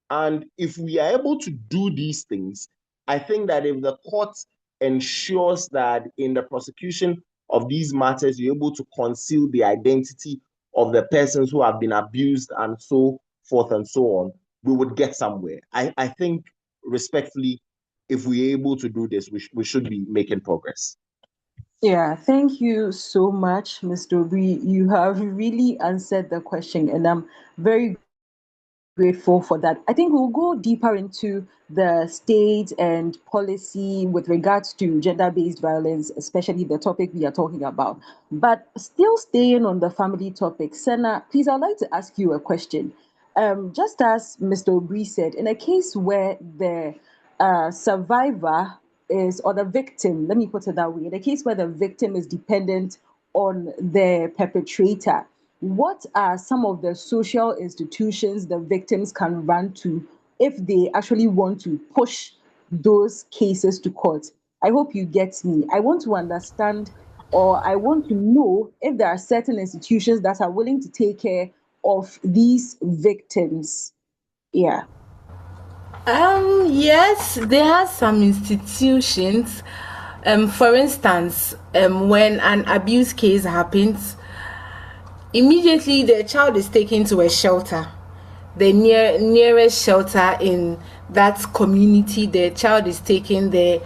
And if we are able to do these things, I think that if the court ensures that in the prosecution of these matters, you're able to conceal the identity of the persons who have been abused and so forth and so on, we would get somewhere. I think, respectfully, if we're able to do this, we should be making progress. Yeah, thank you so much, Mr. Obi. You have really answered the question, and I'm very grateful for that. I think we'll go deeper into the state and policy with regards to gender-based violence, especially the topic we are talking about. But still staying on the family topic, Senna, please, I'd like to ask you a question. Just as Mr. Obi said, in a case where the survivor is, or the victim, let me put it that way, in a case where the victim is dependent on the perpetrator, what are some of the social institutions the victims can run to if they actually want to push those cases to court? I hope you get me. I want to understand, or I want to know if there are certain institutions that are willing to take care of these victims. Yeah. Yes, there are some institutions. For instance, when an abuse case happens, immediately the child is taken to a shelter, the nearest shelter in that community. The child is taken there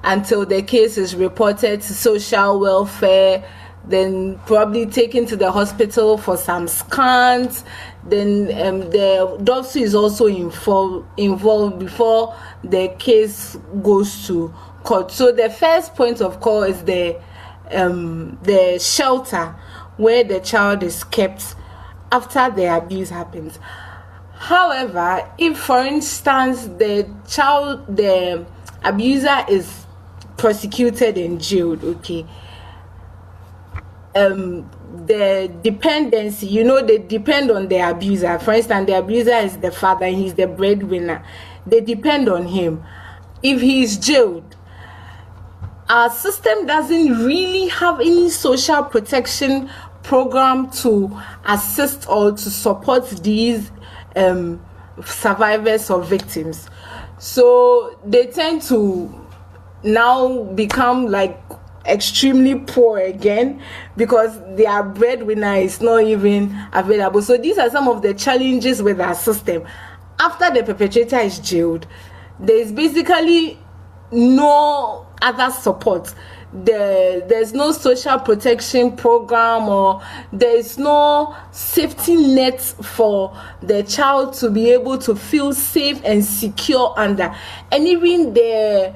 until the case is reported to social welfare, then probably taken to the hospital for some scans. Then the doctor is also involved before the case goes to court. So the first point of call is the shelter where the child is kept after the abuse happens. However, if for instance the abuser is prosecuted and jailed, okay, the dependency, they depend on the abuser. For instance, the abuser is the father and he's the breadwinner. They depend on him. If he is jailed, our system doesn't really have any social protection program to assist or to support these survivors or victims. So they tend to now become like extremely poor again because their breadwinner is not even available. So these are some of the challenges with our system. After the perpetrator is jailed, there is basically no other support. There's no social protection program, or there's no safety net for the child to be able to feel safe and secure under. And even the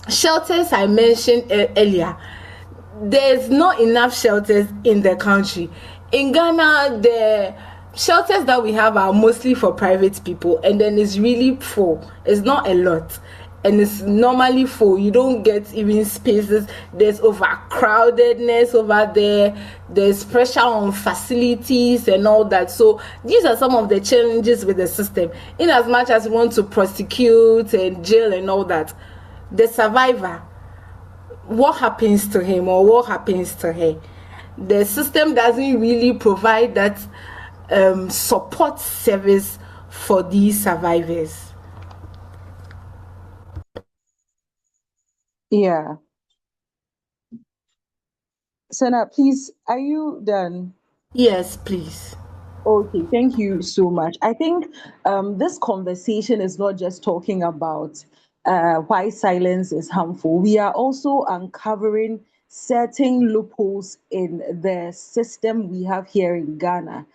shelters I mentioned earlier, there's not enough shelters in the country. In Ghana, the shelters that we have are mostly for private people, and then it's really full. It's not a lot, and it's normally full. You don't get even spaces. There's overcrowdedness over there. There's pressure on facilities and all that. So these are some of the challenges with the system. In as much as we want to prosecute and jail and all that, the survivor, what happens to him or what happens to her? The system doesn't really provide that support service for these survivors. Yeah. Sana, please, are you done? Yes, please. Okay, thank you so much. I think this conversation is not just talking about why silence is harmful. We are also uncovering certain loopholes in the system we have here in Ghana.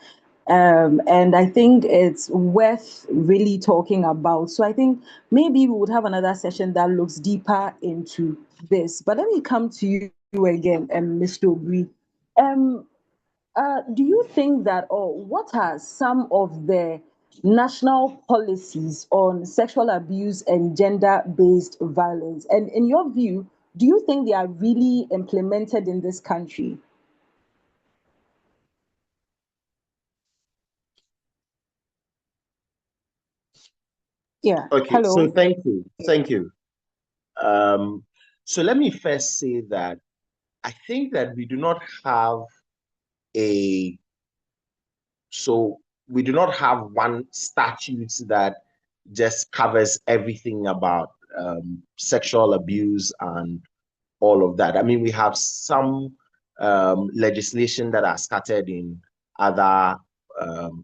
And I think it's worth really talking about. So I think maybe we would have another session that looks deeper into this. But let me come to you again, Mr. Obri. Um, do you think that, or what are some of the national policies on sexual abuse and gender-based violence? And in your view, do you think they are really implemented in this country? Yeah. Okay, so Hello. thank you. Thank you. So let me first say that I think that we do not have a so we do not have one statute that just covers everything about sexual abuse and all of that. I mean, we have some legislation that are scattered in other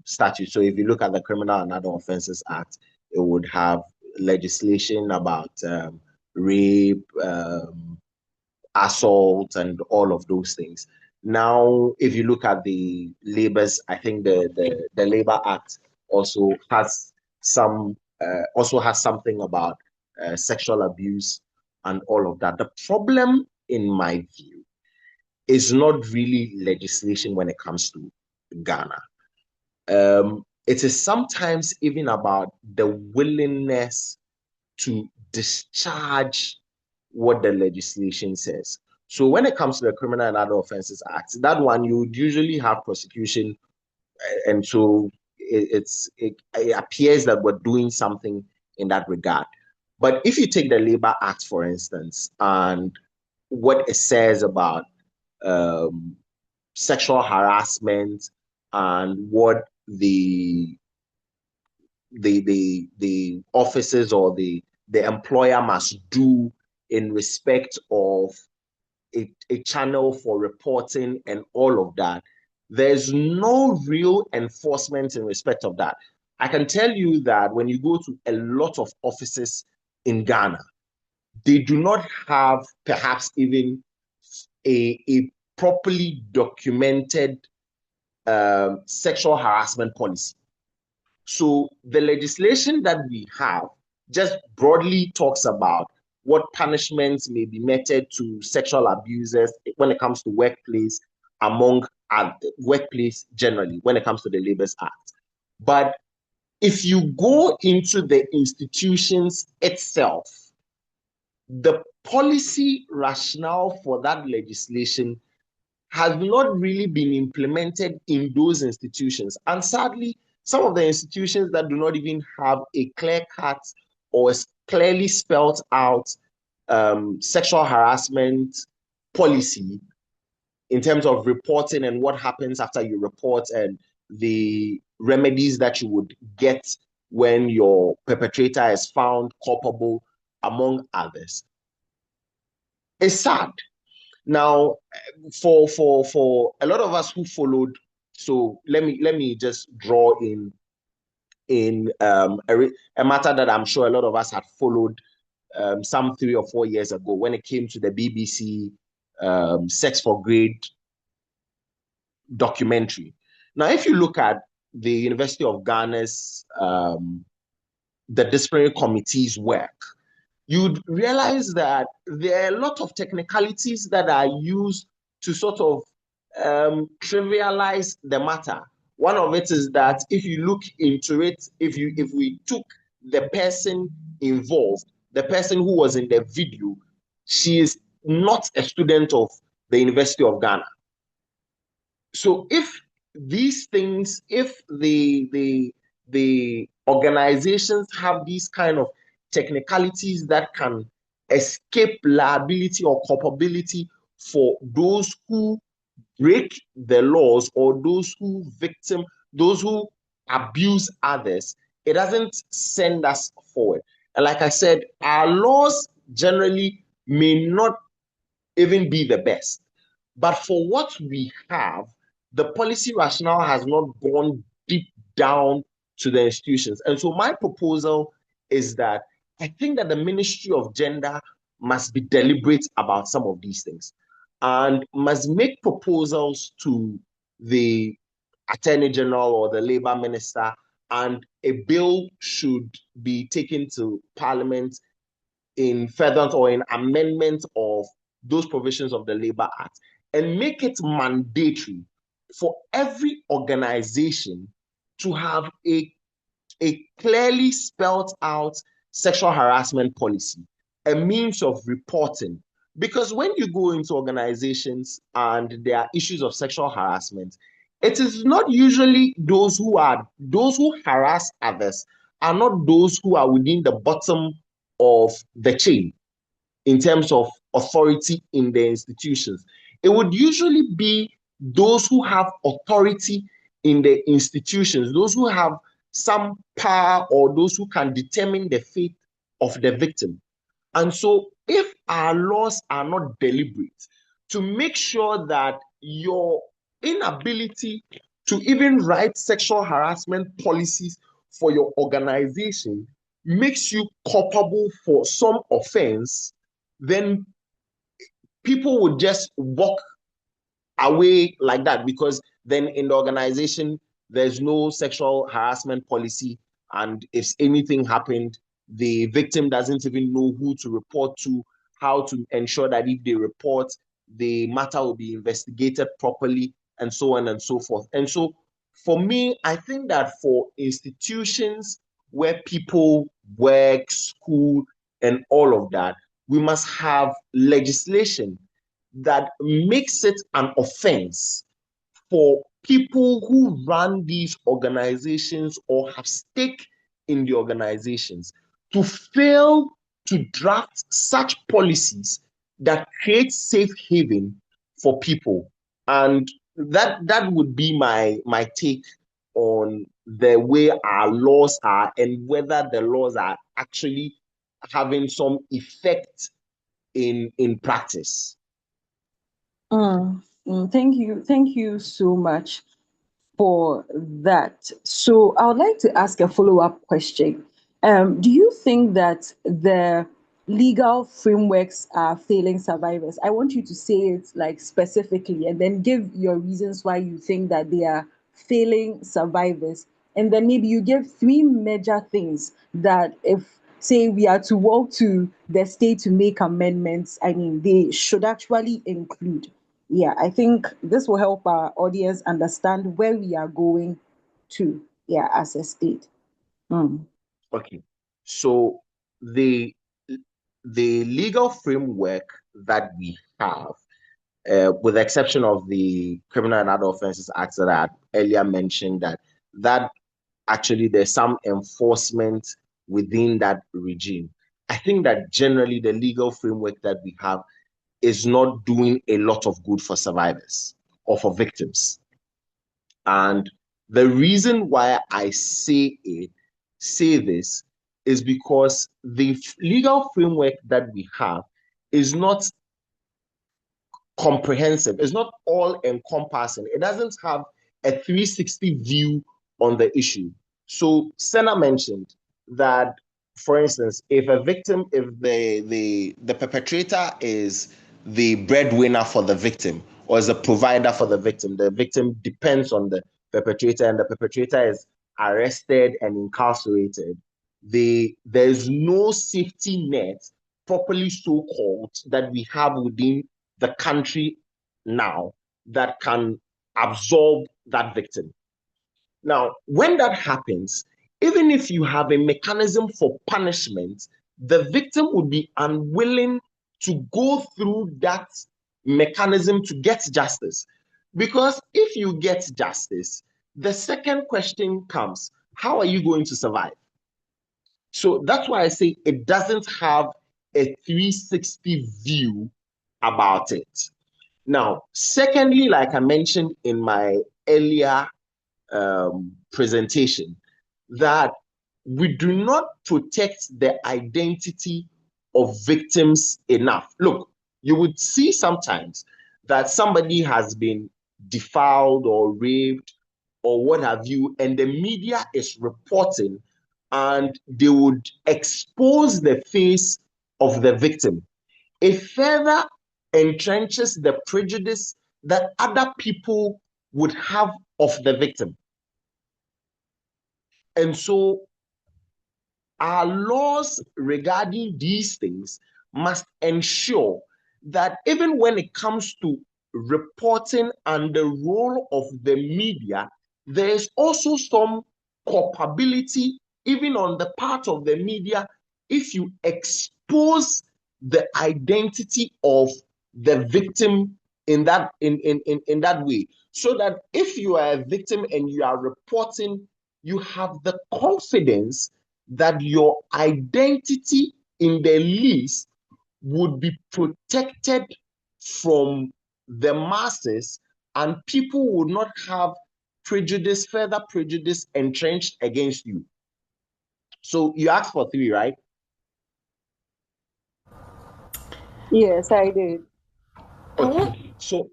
statutes. So if you look at the Criminal and Other Offences Act, it would have legislation about rape, assault, and all of those things. Now, if you look at the labors, I think the Labor Act also has something about sexual abuse and all of that. The problem, in my view, is not really legislation when it comes to Ghana. It is sometimes even about the willingness to discharge what the legislation says. So when it comes to the Criminal and Other Offences Act, that one you would usually have prosecution, and so it appears that we're doing something in that regard. But if you take the Labor Act, for instance, and what it says about um, sexual harassment and what the officers or the employer must do in respect of a channel for reporting and all of that, there's no real enforcement in respect of that. I can tell you that when you go to a lot of offices in Ghana, they do not have perhaps even a properly documented sexual harassment policy. So the legislation that we have just broadly talks about what punishments may be meted to sexual abusers when it comes to workplace, among workplace generally, when it comes to the Labour Act. But if you go into the institutions itself, the policy rationale for that legislation has not really been implemented in those institutions. And sadly, some of the institutions that do not even have a clear-cut or clearly spelled out sexual harassment policy in terms of reporting and what happens after you report and the remedies that you would get when your perpetrator is found culpable, among others. It's sad. Now, for a lot of us who followed, so let me just draw in a matter that I'm sure a lot of us had followed some 3 or 4 years ago when it came to the BBC Sex for Grade documentary. Now, if you look at the University of Ghana's the disciplinary committee's work, you'd realize that there are a lot of technicalities that are used to sort of trivialize the matter. One of it is that if you look into it, if we took the person involved, the person who was in the video, she is not a student of the University of Ghana. So if these things, if the organizations have these kind of technicalities that can escape liability or culpability for those who break the laws or those who abuse others, it doesn't send us forward. And like I said, our laws generally may not even be the best. But for what we have, the policy rationale has not gone deep down to the institutions. And so my proposal is that I think that the Ministry of Gender must be deliberate about some of these things and must make proposals to the Attorney General or the Labour Minister, and a bill should be taken to Parliament in furtherance or in amendment of those provisions of the Labor Act and make it mandatory for every organization to have a clearly spelled out sexual harassment policy, a means of reporting. Because when you go into organizations and there are issues of sexual harassment, it is not usually those who harass others are not those who are within the bottom of the chain in terms of authority in the institutions. It would usually be those who have authority in the institutions, those who have some power or those who can determine the fate of the victim. And so if our laws are not deliberate to make sure that your inability to even write sexual harassment policies for your organization makes you culpable for some offense, then people would just walk away like that, because then in the organization there's no sexual harassment policy, and if anything happened, the victim doesn't even know who to report to, how to ensure that if they report, the matter will be investigated properly, and so on and so forth. And so for me, I think that for institutions where people work, school, and all of that, we must have legislation that makes it an offense for people who run these organizations or have stake in the organizations to fail to draft such policies that create safe haven for people. And that would be my take on the way our laws are and whether the laws are actually having some effect in practice. Thank you so much for that. So I would like to ask a follow-up question. Do you think that the legal frameworks are failing survivors? I want you to say it like specifically and then give your reasons why you think that they are failing survivors. And then maybe you give three major things that if say we are to walk to the state to make amendments, I mean, they should actually include. Yeah, I think this will help our audience understand where we are going to, yeah, as a state. Okay. So the the legal framework that we have, with the exception of the Criminal and Other Offences Act that I had earlier mentioned, that actually there's some enforcement within that regime. I think that generally the legal framework that we have is not doing a lot of good for survivors or for victims. And the reason why I say this is because the legal framework that we have is not comprehensive. It's not all encompassing. It doesn't have a 360 view on the issue. So Senna mentioned that, for instance, if the perpetrator is the breadwinner for the victim or is a provider for the victim depends on the perpetrator, and the perpetrator is arrested and incarcerated. There's no safety net, properly so called, that we have within the country now that can absorb that victim. Now, when that happens, even if you have a mechanism for punishment, the victim would be unwilling to go through that mechanism to get justice. Because if you get justice, the second question comes, how are you going to survive? So that's why I say it doesn't have a 360 view about it. Now, secondly, like I mentioned in my earlier presentation, that we do not protect the identity of victims enough. Look, you would see sometimes that somebody has been defiled or raped or what have you, and the media is reporting and they would expose the face of the victim. It further entrenches the prejudice that other people would have of the victim. And so our laws regarding these things must ensure that even when it comes to reporting and the role of the media, there is also some culpability, even on the part of the media, if you expose the identity of the victim in that way. So that if you are a victim and you are reporting, you have the confidence that your identity in the least would be protected from the masses, and people would not have further prejudice entrenched against you. So you asked for three, right? Yes, I did. Okay. So,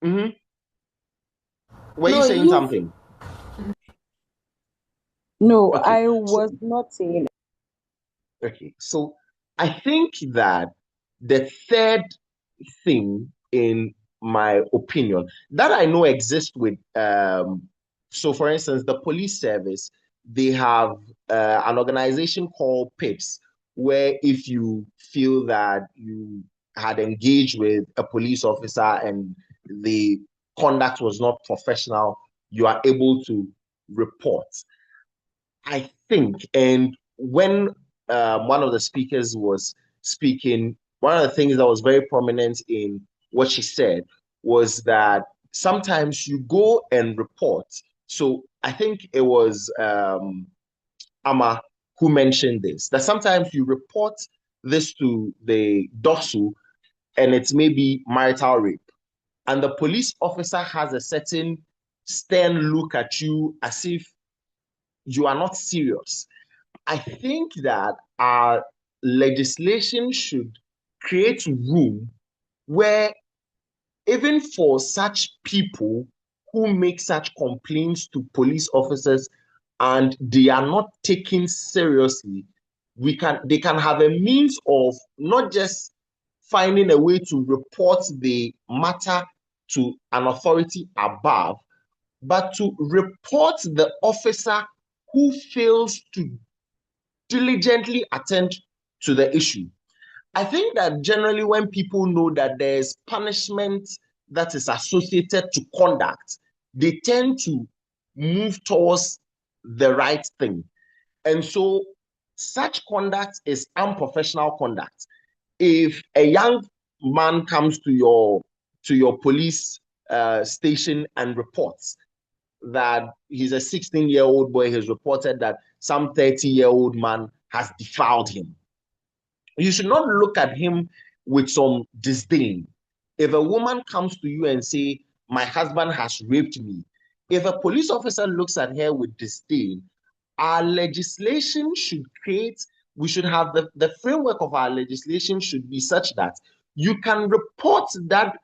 were you No, saying you. something? No, Okay. I So was not saying. Okay, so I think that the third thing, in my opinion, that I know exists with, so for instance, the police service, they have an organization called PIPS, where if you feel that you had engaged with a police officer and the conduct was not professional, you are able to report. I think, and when one of the speakers was speaking, one of the things that was very prominent in what she said was that sometimes you go and report. So I think it was Amma who mentioned this, that sometimes you report this to the DOSU and it's maybe marital rape. And the police officer has a certain stern look at you as if you are not serious. I think that our legislation should create room where even for such people who make such complaints to police officers and they are not taken seriously, they can have a means of not just finding a way to report the matter to an authority above, but to report the officer who fails to diligently attend to the issue. I think that generally when people know that there's punishment that is associated to conduct, they tend to move towards the right thing. And so such conduct is unprofessional conduct. If a young man comes to your police station and reports that he's a 16-year-old boy, has reported that some 30-year-old man has defiled him, you should not look at him with some disdain. If a woman comes to you and say, my husband has raped me, if a police officer looks at her with disdain, our legislation should create, we should have the framework of our legislation should be such that you can report that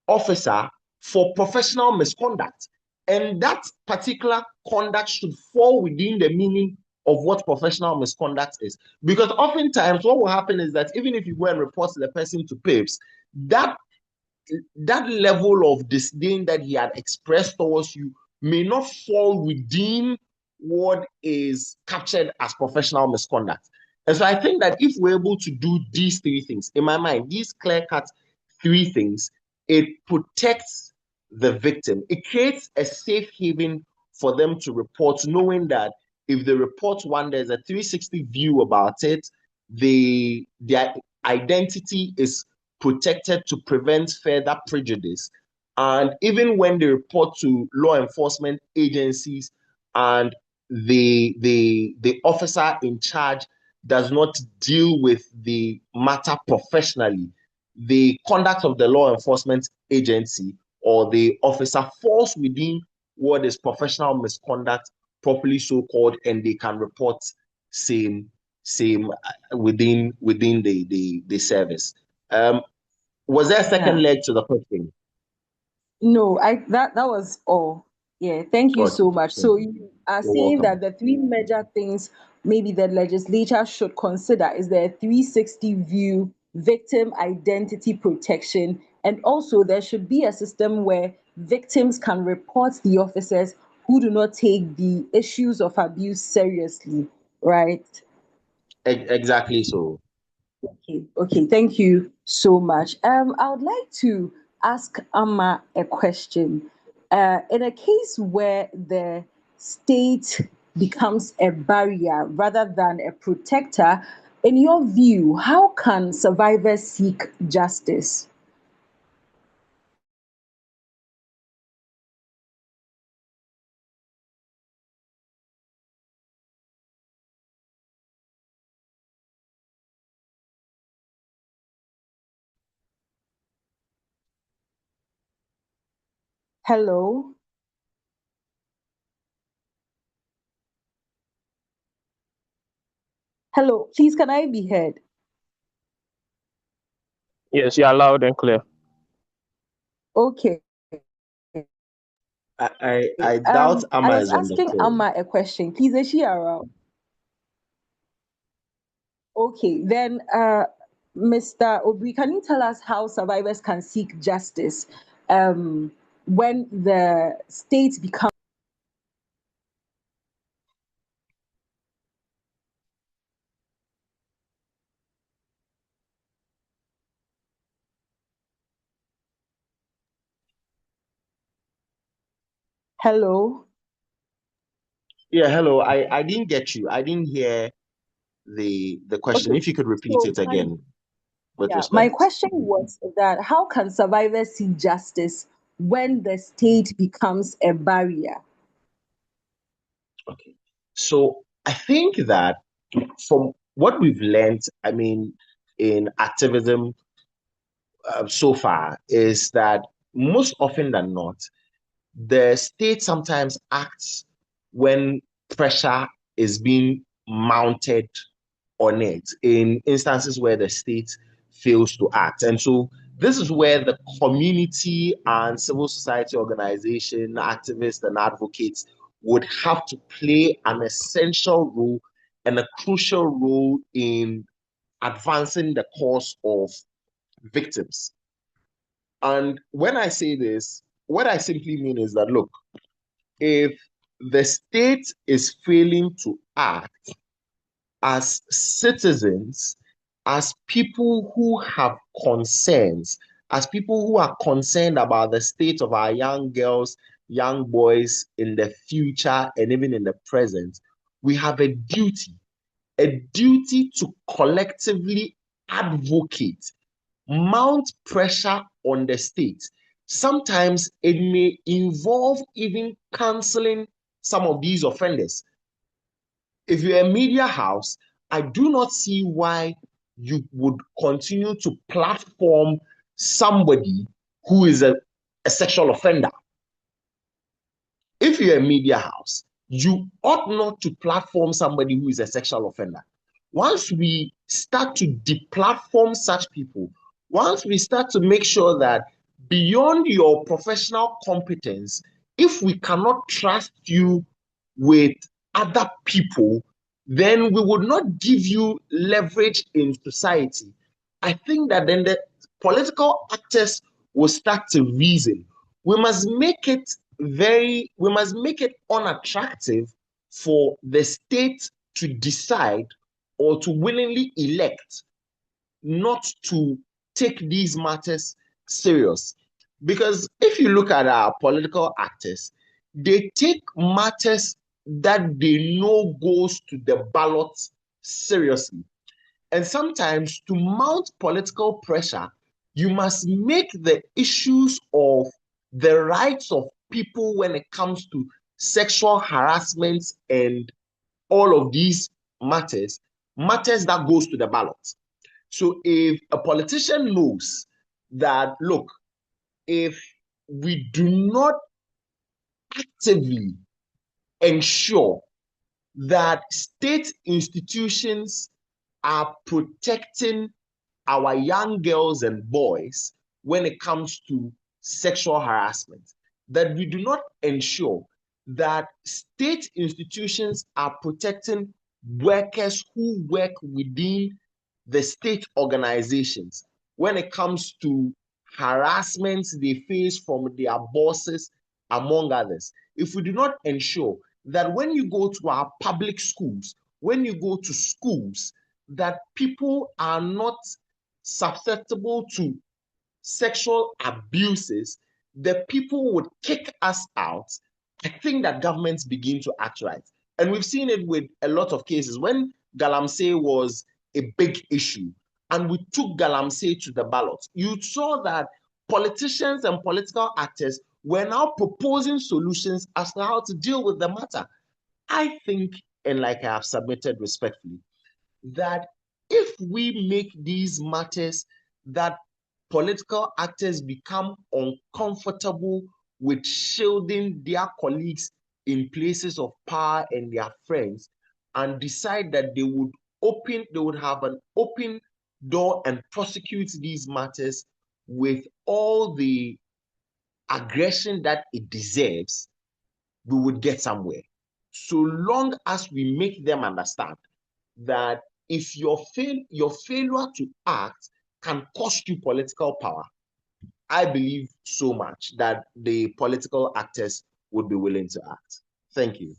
officer for professional misconduct. And that particular conduct should fall within the meaning of what professional misconduct is. Because oftentimes what will happen is that even if you go and report the person to PIPS, that level of disdain that he had expressed towards you may not fall within what is captured as professional misconduct. And so I think that if we're able to do these three things, in my mind, these clear-cut three things, it protects the victim. It creates a safe haven for them to report, knowing that if they report one, there's a 360 view about it. Their identity is protected to prevent further prejudice. And even when they report to law enforcement agencies and the officer in charge does not deal with the matter professionally, the conduct of the law enforcement agency or the officer falls within what is professional misconduct, properly so called, and they can report same within the service. Was there a second leg to the question? No, that was all. Yeah, thank you so much. So you are saying that the three major things maybe the legislature should consider is the 360 view, victim identity protection, and also there should be a system where victims can report the officers who do not take the issues of abuse seriously, right? Exactly so. Okay, thank you so much. I would like to ask Amma a question. In a case where the state becomes a barrier rather than a protector, in your view, how can survivors seek justice? Hello? Hello, please, can I be heard? Yes, you are loud and clear. Okay. I doubt Amma I was is on the asking call. Amma a question. Please, is she around? Okay, then, Mr. Obri, can you tell us how survivors can seek justice when the state becomes? Hello? Yeah, hello. I didn't get you. I didn't hear the question. Okay, If you could repeat so it again. with Yeah, my respect. question was that how can survivors see justice when the state becomes a barrier? Okay. So I think that from what we've learned, in activism so far, is that most often than not, the state sometimes acts when pressure is being mounted on it in instances where the state fails to act. And so this is where the community and civil society organization, activists and advocates would have to play an essential role and a crucial role in advancing the cause of victims. And when I say this, what I simply mean is that, look, if the state is failing to act as citizens, as people who have concerns, as people who are concerned about the state of our young girls, young boys in the future, and even in the present, we have a duty to collectively advocate, mount pressure on the state. Sometimes it may involve even canceling some of these offenders. If you're a media house, I do not see why you would continue to platform somebody who is a sexual offender. If you're a media house, you ought not to platform somebody who is a sexual offender. Once we start to deplatform such people, once we start to make sure that beyond your professional competence, if we cannot trust you with other people, then we would not give you leverage in society. I think that then the political actors will start to reason. We must make it unattractive for the state to decide or to willingly elect not to take these matters serious. Because if you look at our political actors, they take matters that they know goes to the ballot seriously. And sometimes to mount political pressure, you must make the issues of the rights of people when it comes to sexual harassment and all of these matters that goes to the ballot. So if a politician knows that, look, if we do not actively ensure that state institutions are protecting our young girls and boys when it comes to sexual harassment, that we do not ensure that state institutions are protecting workers who work within the state organizations when it comes to harassment they face from their bosses, among others. If we do not ensure that when you go to our public schools, when you go to schools, that people are not susceptible to sexual abuses, the people would kick us out. I think that governments begin to act right. And we've seen it with a lot of cases. When Galamsey was a big issue and we took Galamsey to the ballot, you saw that politicians and political actors were now proposing solutions as to how to deal with the matter. I think, and like I have submitted respectfully, that if we make these matters that political actors become uncomfortable with shielding their colleagues in places of power and their friends and decide that they would have an open door and prosecute these matters with all the aggression that it deserves, we would get somewhere. So long as we make them understand that if your failure to act can cost you political power, I believe so much that the political actors would be willing to act. Thank you.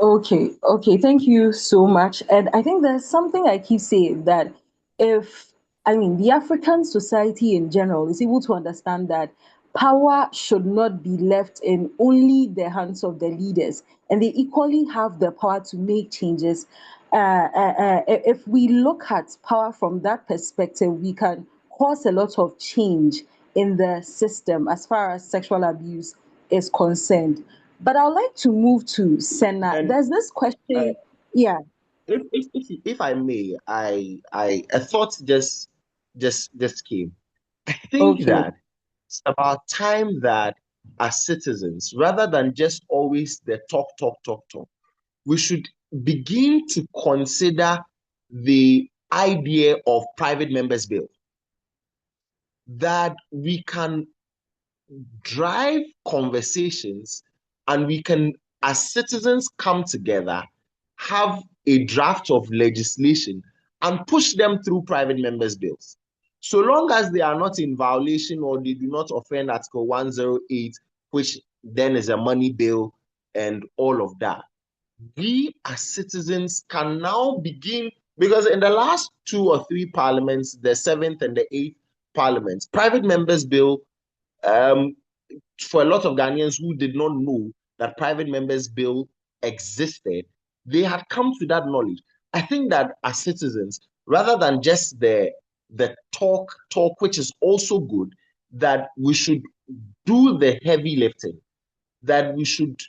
Okay, thank you so much. And I think there's something I keep saying that if, I mean, the African society in general is able to understand that power should not be left in only the hands of the leaders, and they equally have the power to make changes. if we look at power from that perspective, we can cause a lot of change in the system as far as sexual abuse is concerned. But I'd like to move to Senna. And There's this uh, question. Yeah, if I may, I a thought just came. I think okay. that it's about time that as citizens, rather than just always the talk, we should begin to consider the idea of private members bill, that we can drive conversations and we can, as citizens, come together, have a draft of legislation and push them through private members bills. So long as they are not in violation or they do not offend Article 108, which then is a money bill and all of that, we as citizens can now begin, because in the last 2 or 3 parliaments, the seventh and the eighth parliaments, private members bill, um, for a lot of Ghanaians who did not know that private members bill existed, they had come to that knowledge. I think that as citizens, rather than just the talk, which is also good, that we should do the heavy lifting, that we should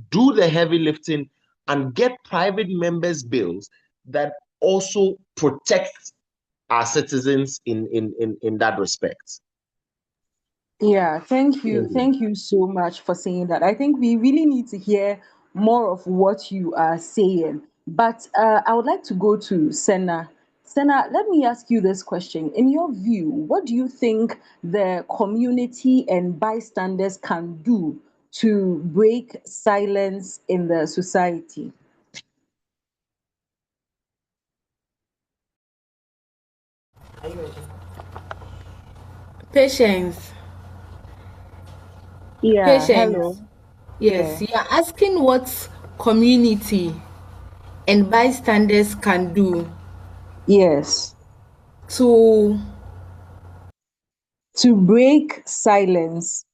do the heavy lifting and get private members bills that also protect our citizens in that respect. Yeah, thank you. Thank you. Thank you so much for saying that. I think we really need to hear more of what you are saying. But I would like to go to Senna. Senna, let me ask you this question. In your view, what do you think the community and bystanders can do to break silence in the society? Patience. Yeah, hello. Patience. Yeah, Yes, you are asking what community and bystanders can do yes. to. To break silence,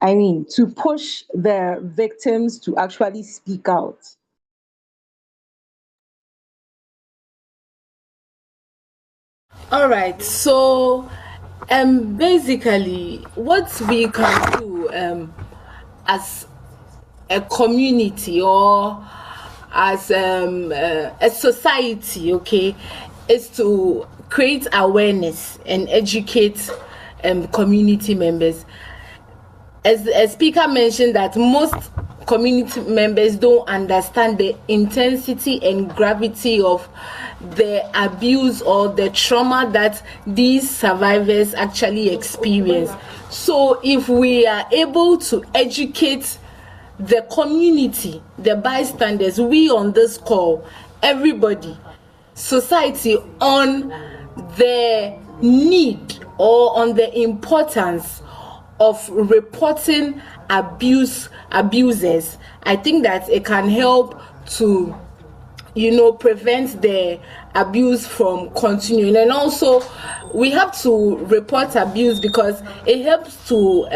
I mean, to push the victims to actually speak out. All right, so basically, what we can do as a community or as a society, okay, is to create awareness and educate community members. As a speaker mentioned that most community members don't understand the intensity and gravity of the abuse or the trauma that these survivors actually experience. So if we are able to educate the community, the bystanders, we on this call, everybody, society, on the need or on the importance of reporting abusers, I think that it can help to prevent the abuse from continuing. And also we have to report abuse because it helps to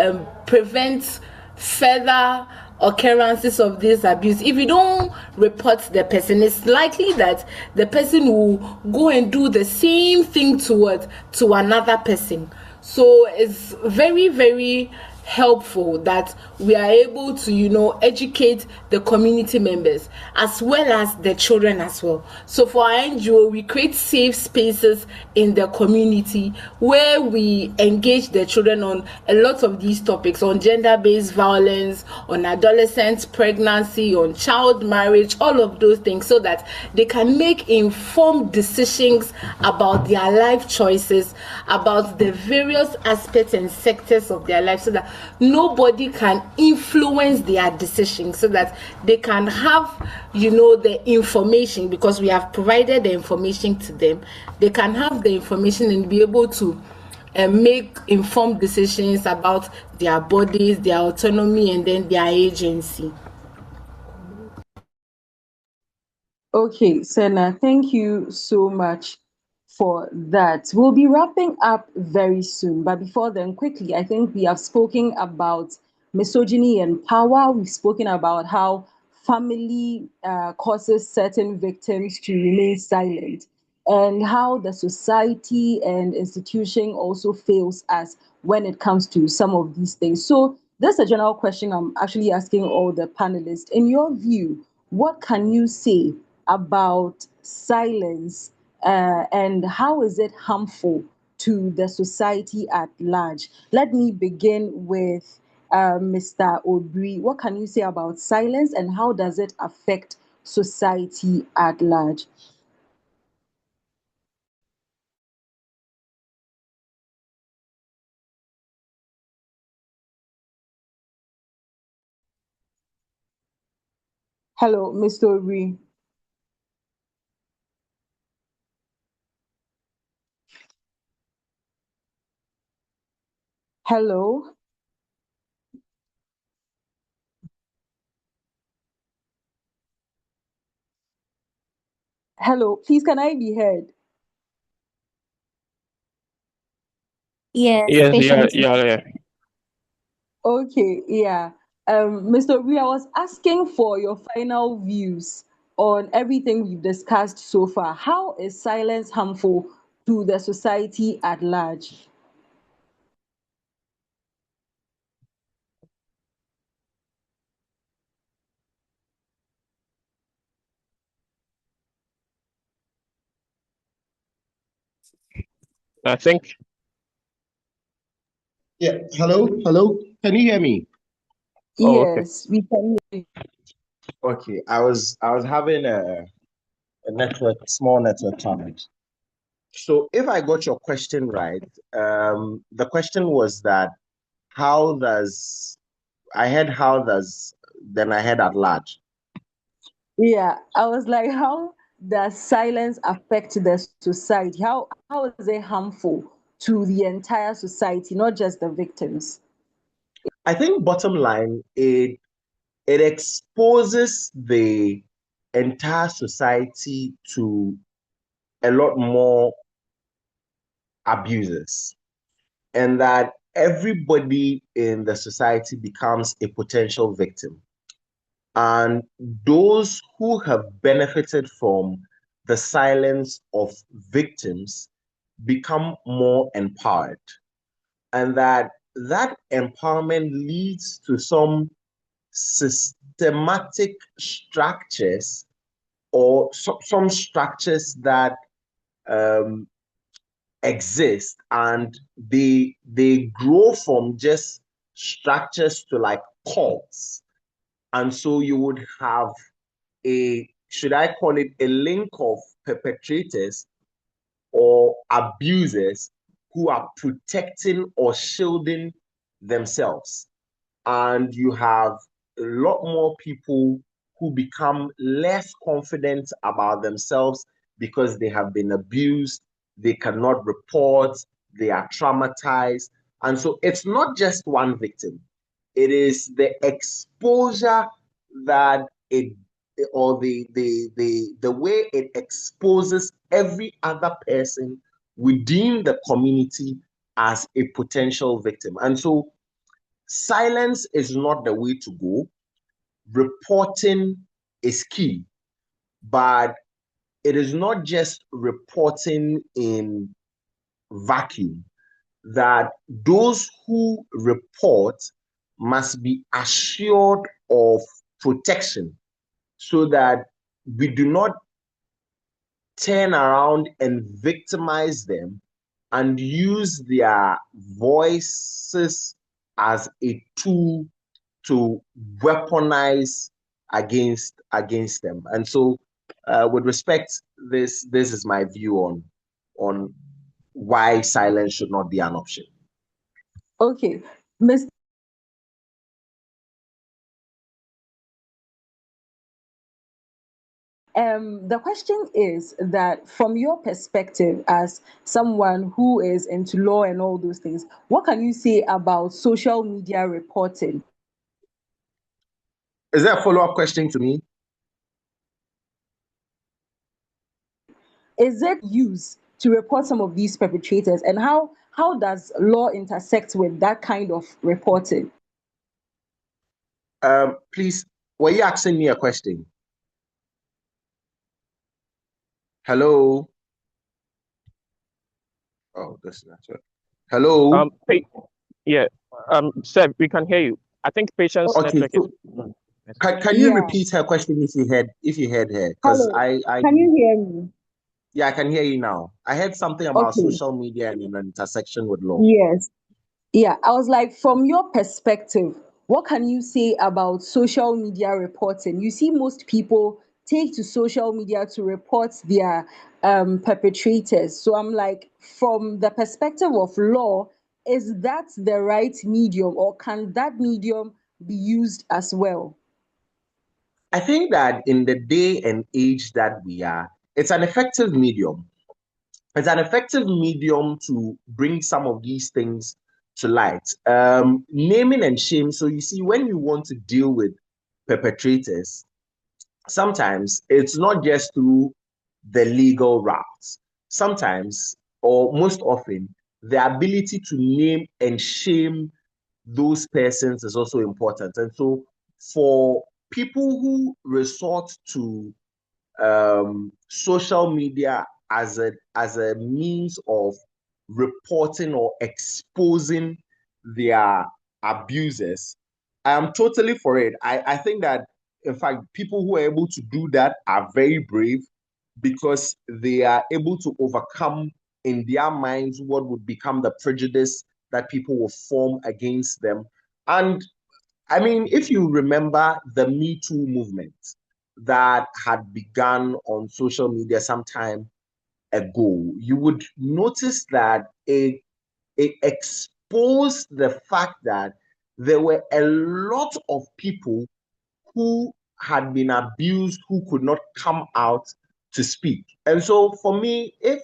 prevent further occurrences of this abuse. If you don't report the person, it's likely that the person will go and do the same thing to another person. So it's very, very helpful that we are able to educate the community members as well as the children as well. So for our NGO, we create safe spaces in the community where we engage the children on a lot of these topics, on gender-based violence, on adolescent pregnancy, on child marriage, all of those things, so that they can make informed decisions about their life choices, about the various aspects and sectors of their life, so that nobody can influence their decisions, so that they can have the information, because we have provided the information to them. They can have the information and be able to make informed decisions about their bodies, their autonomy, and then their agency. Okay, Senna, thank you so much for that. We'll be wrapping up very soon, but before then, quickly, I think we have spoken about misogyny and power. We've spoken about how family causes certain victims to remain silent, and how the society and institution also fails us when it comes to some of these things. So that's a general question I'm actually asking all the panelists. In your view, what can you say about silence, and how is it harmful to the society at large? Let me begin with Mr. Obri. What can you say about silence and how does it affect society at large? Hello, Mr. Obri. Hello. Hello. Please, can I be heard? Yes, Yes, yeah, patiently. yeah, yeah. Okay, yeah. Mr. Obri, I was asking for your final views on everything we've discussed so far. How is silence harmful to the society at large? I think Yeah. Hello. Hello. Can you hear me? oh okay. Yes, we can hear you. Okay. I was having a network, small network challenge. So if I got your question right, the question was that how does how does then I had at large. Yeah, I was like, how does silence affect the society? How is it harmful to the entire society, not just the victims? I think bottom line, it exposes the entire society to a lot more abuses, and that everybody in the society becomes a potential victim. And those who have benefited from the silence of victims become more empowered. And that empowerment leads to some systematic structures or some structures that um, exist, and they grow from just structures to like cults. And so you would have a, should I call it, a link of perpetrators or abusers who are protecting or shielding themselves. And you have a lot more people who become less confident about themselves because they have been abused, they cannot report, they are traumatized. And so it's not just one victim, it is the exposure that it, or the way it exposes every other person within the community as a potential victim. And so silence is not the way to go. Reporting is key, but it is not just reporting in vacuum, that those who report must be assured of protection so that we do not turn around and victimize them and use their voices as a tool to weaponize against them. And so, with respect, this is my view on why silence should not be an option. Okay, Mr. The question is that from your perspective as someone who is into law and all those things, what can you say about social media reporting? Is there a follow-up question to me? Is it used to report some of these perpetrators, and how does law intersect with that kind of reporting? Please Were you asking me a question? Hello? Oh, that's not it. Hello? Yeah. Sir, we can hear you. I think patient's Okay, network is. so can you Yeah. repeat her question if you heard her? Because Hello. Can you hear me? yeah, I can hear you now. I heard something about Okay. social media and an intersection with law. Yes. Yeah. I was like, from your perspective, what can you say about social media reporting? You see, most people take to social media to report their perpetrators. So I'm like, from the perspective of law, is that the right medium, or can that medium be used as well? I think that in the day and age that we are, it's an effective medium. It's an effective medium to bring some of these things to light. Naming and shame. So you see, when you want to deal with perpetrators, sometimes it's not just through the legal routes. Sometimes, or most often, the ability to name and shame those persons is also important. And so, for people who resort to social media as a means of reporting or exposing their abusers, I am totally for it. I think that in fact people who are able to do that are very brave because they are able to overcome in their minds what would become the prejudice that people will form against them. And I mean, if you remember the Me Too movement that had begun on social media some time ago, you would notice that it exposed the fact that there were a lot of people who had been abused who could not come out to speak. And so for me, if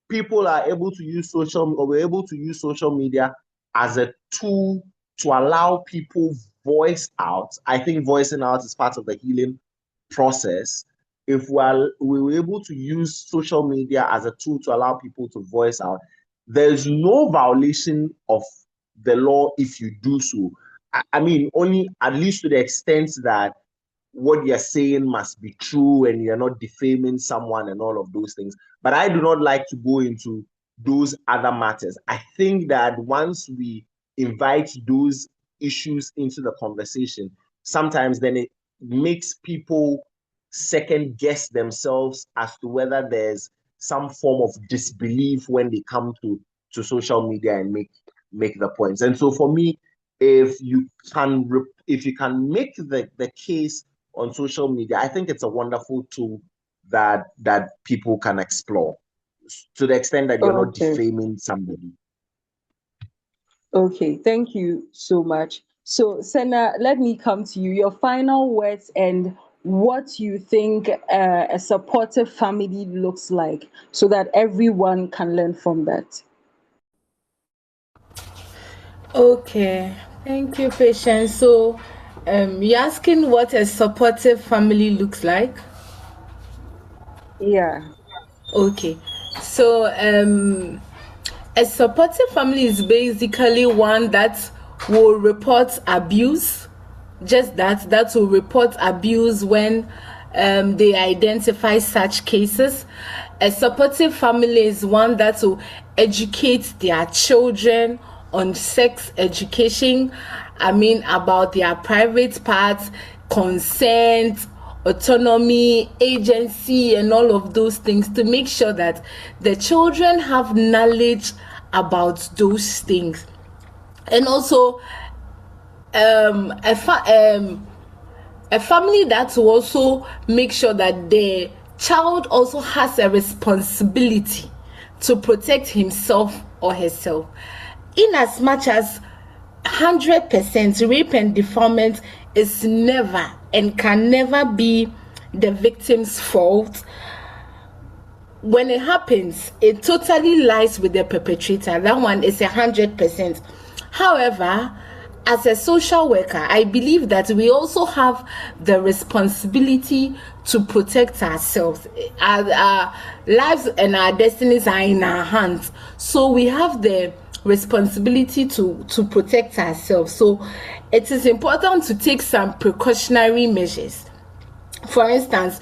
people are able to use social or we're able to use social media as a tool to allow people voice out. I think voicing out is part of the healing process. If we were able to use social media as a tool to allow people to voice out, there's no violation of the law if you do so. I mean, only at least to the extent that what you're saying must be true and you're not defaming someone and all of those things. But I do not like to go into those other matters. I think that once we invite those issues into the conversation, sometimes then it makes people second guess themselves as to whether there's some form of disbelief when they come to social media and make the points. And so for me, if you can make the case on social media, I think it's a wonderful tool that people can explore to the extent that you're not Okay. defaming somebody. Okay, thank you so much. So, Senna, let me come to you. Your final words and what you think a supportive family looks like so that everyone can learn from that. Okay, thank you, Patience. So, you're asking what a supportive family looks like? Yeah. Okay, so a supportive family is basically one that will report abuse, just that will report abuse when they identify such cases. A supportive family is one that will educate their children on sex education, I mean, about their private parts, consent, autonomy, agency, and all of those things to make sure that the children have knowledge about those things. And also, a family that will also make sure that the child also has a responsibility to protect himself or herself. In as much as 100% rape and defilement is never and can never be the victim's fault, when it happens, it totally lies with the perpetrator. That one is 100%. However, as a social worker, I believe that we also have the responsibility to protect ourselves. Our lives and our destinies are in our hands. So we have the responsibility to protect ourselves. So it is important to take some precautionary measures. For instance,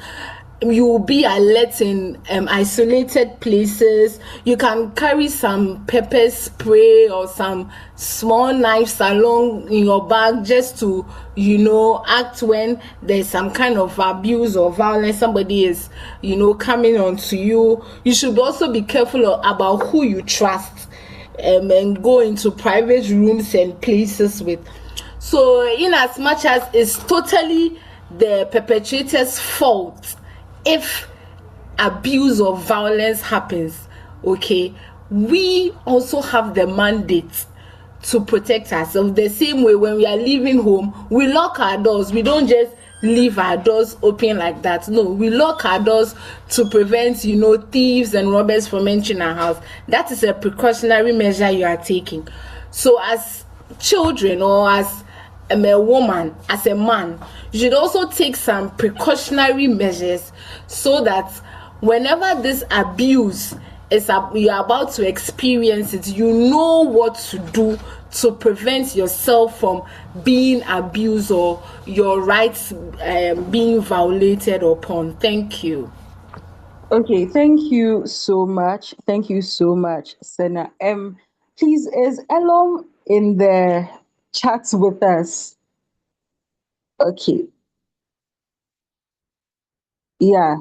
you will be alert in isolated places. You can carry some pepper spray or some small knives along in your bag just to, act when there's some kind of abuse or violence. Somebody is, coming onto you. You should also be careful about who you trust and go into private rooms and places with. So in as much as it's totally the perpetrator's fault if abuse or violence happens, okay, we also have the mandate to protect ourselves. The same way when we are leaving home, we lock our doors. We don't just leave our doors open like that. No, we lock our doors to prevent, thieves and robbers from entering our house. That is a precautionary measure you are taking. So as children or as a woman, as a man, you should also take some precautionary measures so that whenever this abuse you're about to experience it, you know what to do to prevent yourself from being abused or your rights being violated upon. Thank you. Okay, thank you so much. Thank you so much, Senna. Please, is Elom in the chat with us? Okay. Yeah.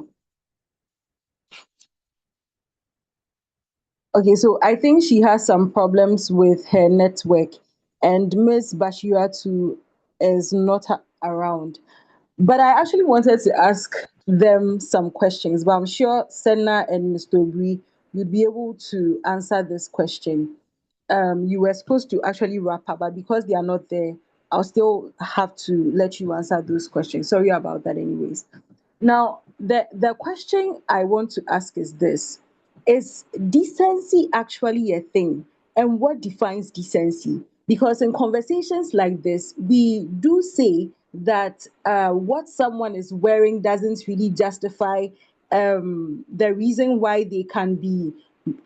Okay, so I think she has some problems with her network, and Miss Bashiratu is not around. But I actually wanted to ask them some questions, but I'm sure Senna and Mr. Obri would be able to answer this question. You were supposed to actually wrap up, but because they are not there, I'll still have to let you answer those questions. Sorry about that, anyways. Now, the question I want to ask is this: is decency actually a thing? And what defines decency? Because in conversations like this, we do say that what someone is wearing doesn't really justify the reason why they can be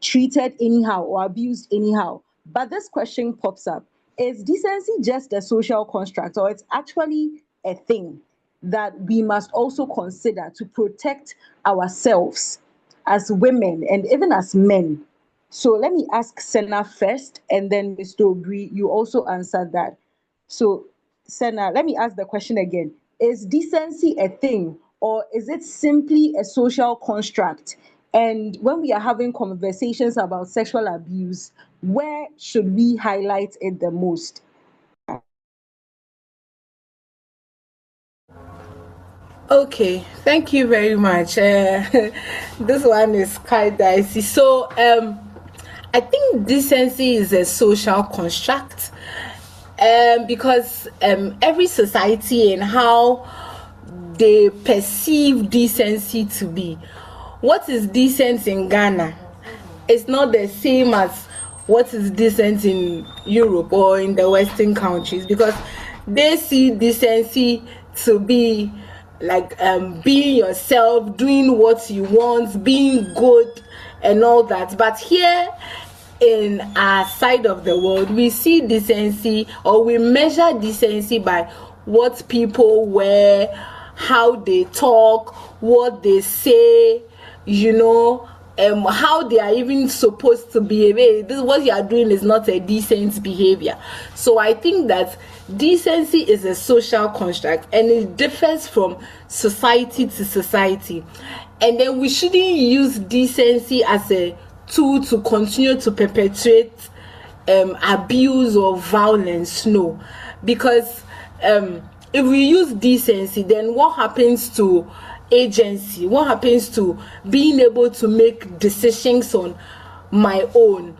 treated anyhow or abused anyhow. But this question pops up: is decency just a social construct, or it's actually a thing that we must also consider to protect ourselves as women and even as men? So let me ask Senna first, and then Mr. Obri, you also answer that. So, Senna, let me ask the question again. Is decency a thing, or is it simply a social construct? And when we are having conversations about sexual abuse, where should we highlight it the most? Okay, thank you very much. This one is quite dicey. So, I think decency is a social construct, because every society and how they perceive decency to be. What is decent in Ghana? It's not the same as what is decent in Europe or in the Western countries, because they see decency to be like being yourself, doing what you want, being good and all that. But here in our side of the world, we see decency, or we measure decency by what people wear, how they talk, what they say, how they are even supposed to behave. This what you are doing is not a decent behavior. So I think that decency is a social construct, and it differs from society to society. And then we shouldn't use decency as a tool to continue to perpetrate abuse or violence. No, because if we use decency, then what happens to agency? What happens to being able to make decisions on my own?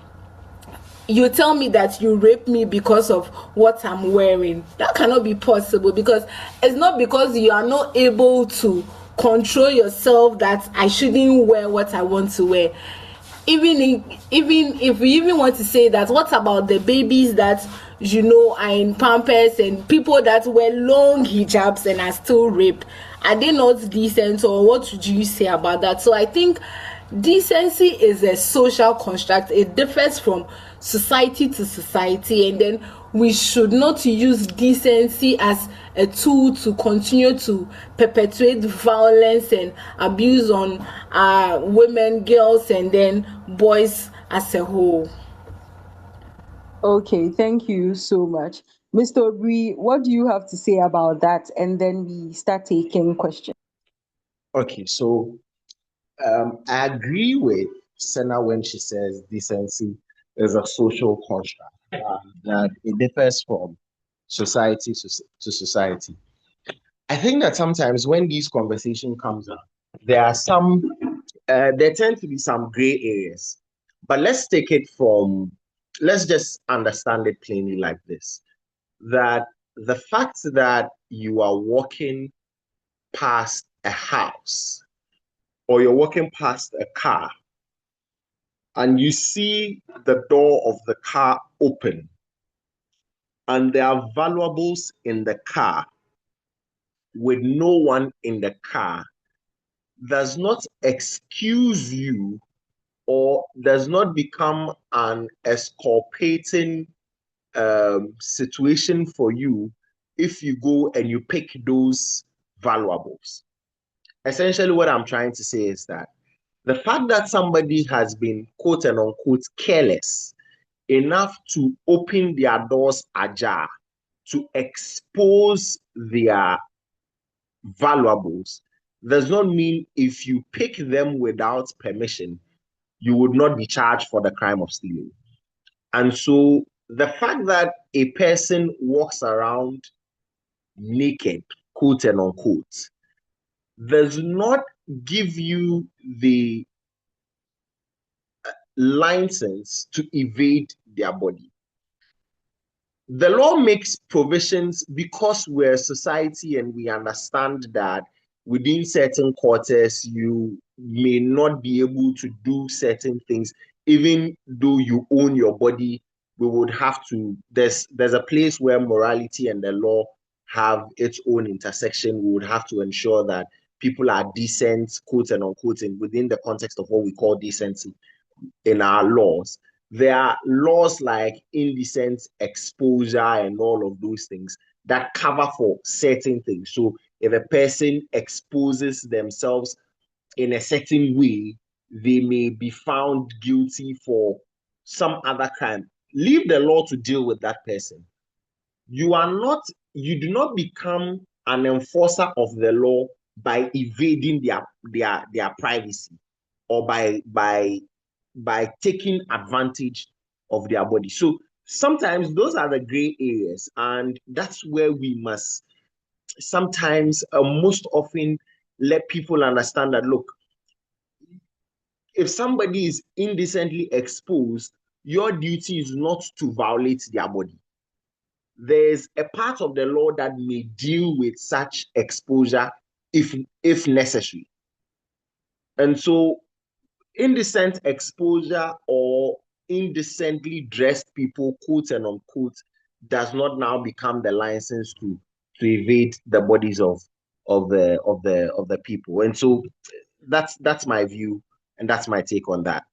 You tell me that you rape me because of what I'm wearing. That cannot be possible, because it's not because you are not able to control yourself that I shouldn't wear what I want to wear. Even if we even want to say that, what about the babies that are in pampers and people that wear long hijabs and are still raped? Are they not decent, or what would you say about that? So I think decency is a social construct. It differs from society to society, and then we should not use decency as a tool to continue to perpetuate violence and abuse on women, girls, and then boys as a whole. Okay, thank you so much. Mr. Obri, what do you have to say about that? And then we start taking questions. Okay, so I agree with Senna when she says decency is a social construct, that it differs from society to society. I think that sometimes when these conversation comes up, there tend to be some gray areas. But let's just understand it plainly like this, that the fact that you are walking past a house or you're walking past a car and you see the door of the car open and there are valuables in the car with no one in the car does not excuse you or does not become an exculpating situation for you if you go and you pick those valuables. Essentially, what I'm trying to say is that the fact that somebody has been quote and unquote careless enough to open their doors ajar to expose their valuables does not mean if you pick them without permission, you would not be charged for the crime of stealing. And so the fact that a person walks around naked, quote and unquote, does not give you the license to evade their body. The law makes provisions because we're a society and we understand that within certain quarters, you may not be able to do certain things, even though you own your body. We would have to, there's a place where morality and the law have its own intersection. We would have to ensure that people are decent, quote and unquote, and within the context of what we call decency in our laws. There are laws like indecent exposure and all of those things that cover for certain things. So if a person exposes themselves in a certain way, they may be found guilty for some other crime. Leave the law to deal with that person. You do not become an enforcer of the law by evading their privacy or by taking advantage of their body. So sometimes those are the gray areas, and that's where we must sometimes, most often, let people understand that, look, if somebody is indecently exposed, your duty is not to violate their body. There's a part of the law that may deal with such exposure if necessary. And so indecent exposure or indecently dressed people, quote and unquote, does not now become the license to evade the bodies of the people. And so that's my view and that's my take on that.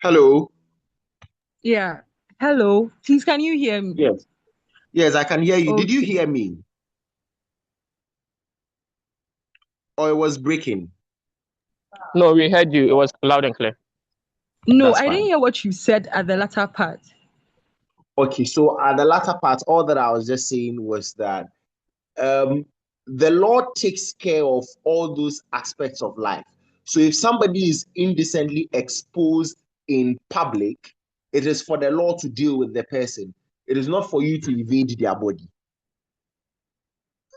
Hello. Yeah. Hello. Please, can you hear me? Yes. Yes, I can hear you. Okay. Did you hear me? Or it was breaking? No, we heard you. It was loud and clear. No, That's I didn't fine. hear what you said at the latter part. Okay, so at the latter part, all that I was just saying was that the law takes care of all those aspects of life. So if somebody is indecently exposed in public, it is for the law to deal with the person. It is not for you to evade their body.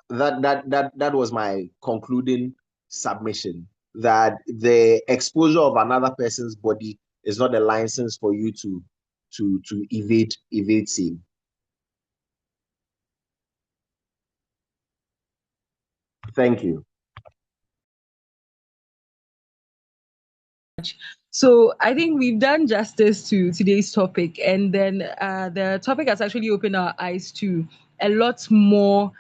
That was my concluding submission, that the exposure of another person's body is not a license for you to evade sin. Thank you. So I think we've done justice to today's topic, and then the topic has actually opened our eyes to a lot more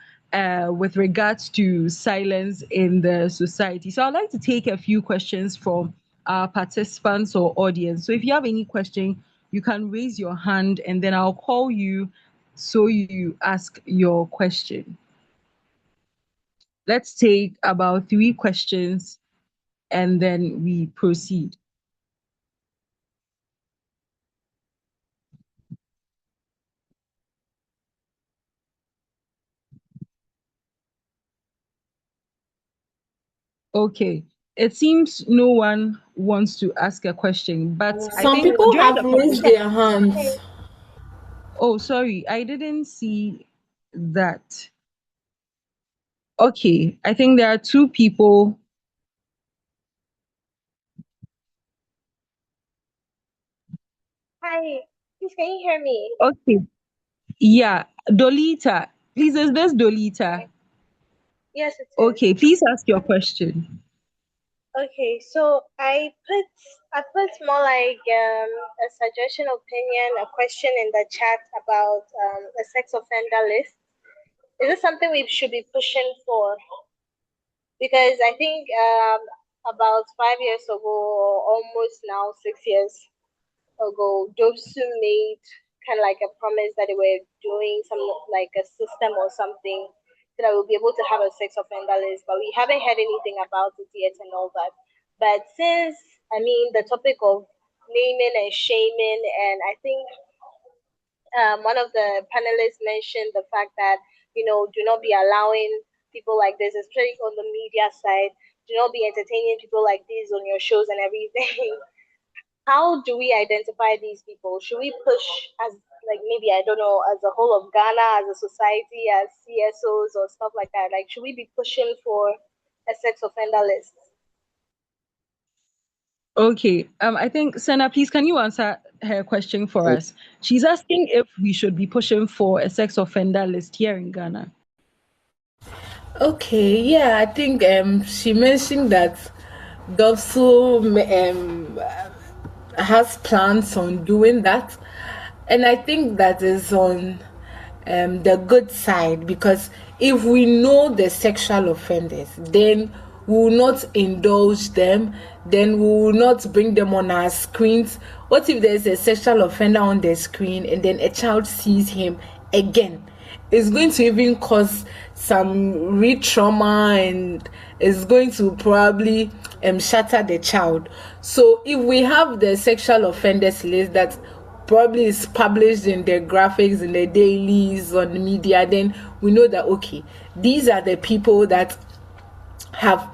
with regards to silence in the society. So I'd like to take a few questions from our participants or audience. So if you have any question, you can raise your hand and then I'll call you so you ask your question. Let's take about 3 questions and then we proceed. Okay. It seems no one wants to ask a question, but I Some think people during have the raised conversation. their hands. Oh, sorry, I didn't see that. Okay, I think there are 2 people. Hi, please can you hear me? Okay, yeah, Dolita. Please, is this Dolita? Yes, it is. Okay, please ask your question. Okay, so I put more like a suggestion, opinion, a question in the chat about a sex offender list. Is this something we should be pushing for? Because I think about 5 years ago, or almost now 6 years ago, Dobson made kind of like a promise that they were doing some like a system or something so that we'll be able to have a sex offender list, but we haven't heard anything about it yet and all that. But since I mean the topic of naming and shaming, and I think one of the panelists mentioned the fact that do not be allowing people like this, especially on the media side. Do not be entertaining people like this on your shows and everything. How do we identify these people? Should we push as like maybe I don't know as a whole of Ghana, as a society, as CSOs or stuff like that? Like should we be pushing for a sex offender list? Okay, I think Senna, please can you answer her question for us? She's asking if we should be pushing for a sex offender list here in Ghana. Okay, yeah, I think she mentioned that Dobso has plans on doing that, and I think that is on the good side, because if we know the sexual offenders, then we will not indulge them, then we will not bring them on our screens. What if there's a sexual offender on the screen and then a child sees him again? It's going to even cause some re-trauma, and it's going to probably shatter the child. So if we have the sexual offenders list that probably is published in the graphics, in the dailies, on the media, then we know that okay, these are the people that have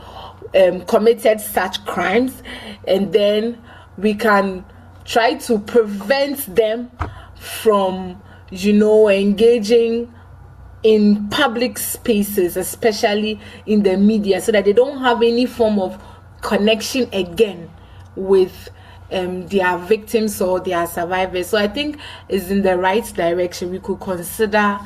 committed such crimes, and then we can try to prevent them from engaging in public spaces, especially in the media, so that they don't have any form of connection again with their victims or their survivors. So I think it's in the right direction. We could consider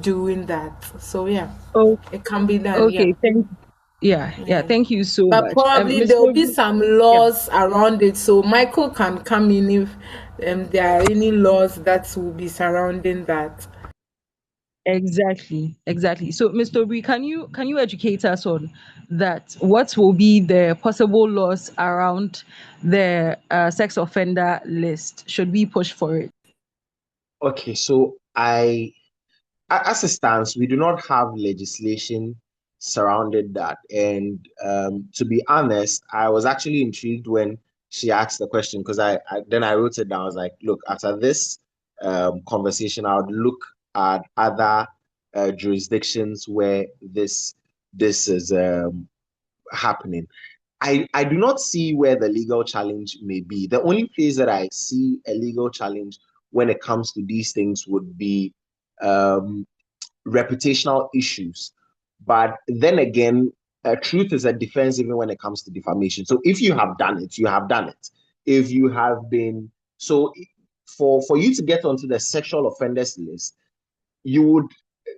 doing that. So yeah, Oh, it can be done. Yeah. okay, yeah, thank you so But much. probably Miss there will be Obi, some yeah. laws around it. So Michael can come in if there are any laws that will be surrounding that. Exactly. So, Mr. Obi, can you educate us on that? What will be the possible laws around the sex offender list? Should we push for it? Okay, so as it stands, we do not have legislation surrounded that. And to be honest, I was actually intrigued when she asked the question, because I wrote it down. I was like, look, after this conversation, I would look at other jurisdictions where this is happening. I do not see where the legal challenge may be. The only place that I see a legal challenge when it comes to these things would be um, reputational issues. But then again, truth is a defense even when it comes to defamation. So if you have done it, you have done it. If you have been so for you to get onto the sexual offenders list, you would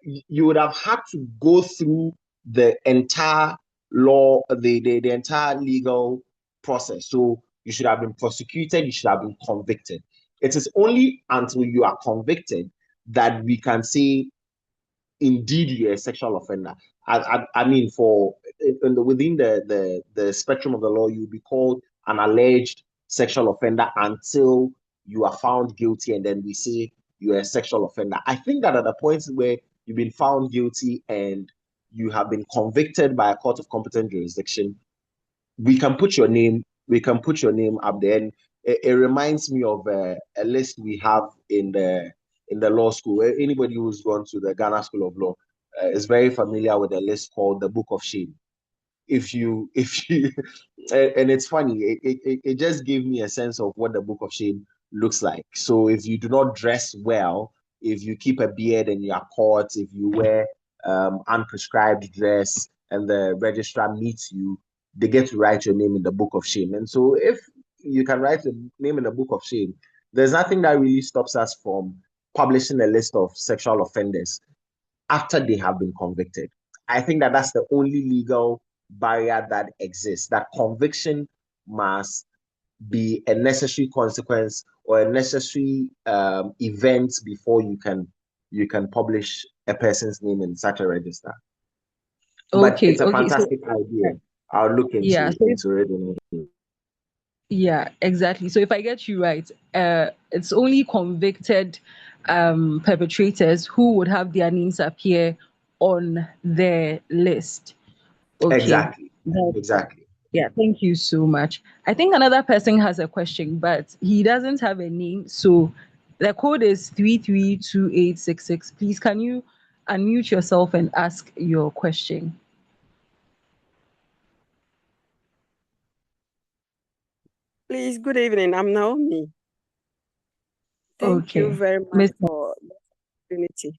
you would have had to go through the entire law, the entire legal process. So you should have been prosecuted, you should have been convicted. It is only until you are convicted that we can say indeed you're a sexual offender. I mean, within the spectrum of the law, you'll be called an alleged sexual offender until you are found guilty, and then we say you're a sexual offender. I think that at the point where you've been found guilty and you have been convicted by a court of competent jurisdiction, we can put your name up there. And it reminds me of a list we have in the law school. Anybody who's gone to the Ghana School of Law is very familiar with a list called the Book of Shame. If you and it's funny, it just gave me a sense of what the Book of Shame looks like. So if you do not dress well, if you keep a beard and you are caught, if you wear unprescribed dress and the registrar meets you, they get to write your name in the Book of Shame. And so if you can write your name in the Book of Shame, there's nothing that really stops us from publishing a list of sexual offenders after they have been convicted. I think that that's the only legal barrier that exists, that conviction must be a necessary consequence or a necessary event before you can publish a person's name in such a register. But it's a fantastic idea. I'll look into it. Yeah, exactly. So if I get you right, it's only convicted perpetrators who would have their names appear on their list. Okay. Exactly. Yeah, thank you so much. I think another person has a question, but he doesn't have a name. So the code is 332866. Please, can you unmute yourself and ask your question? Please, good evening. I'm Naomi. Thank you very much for the opportunity.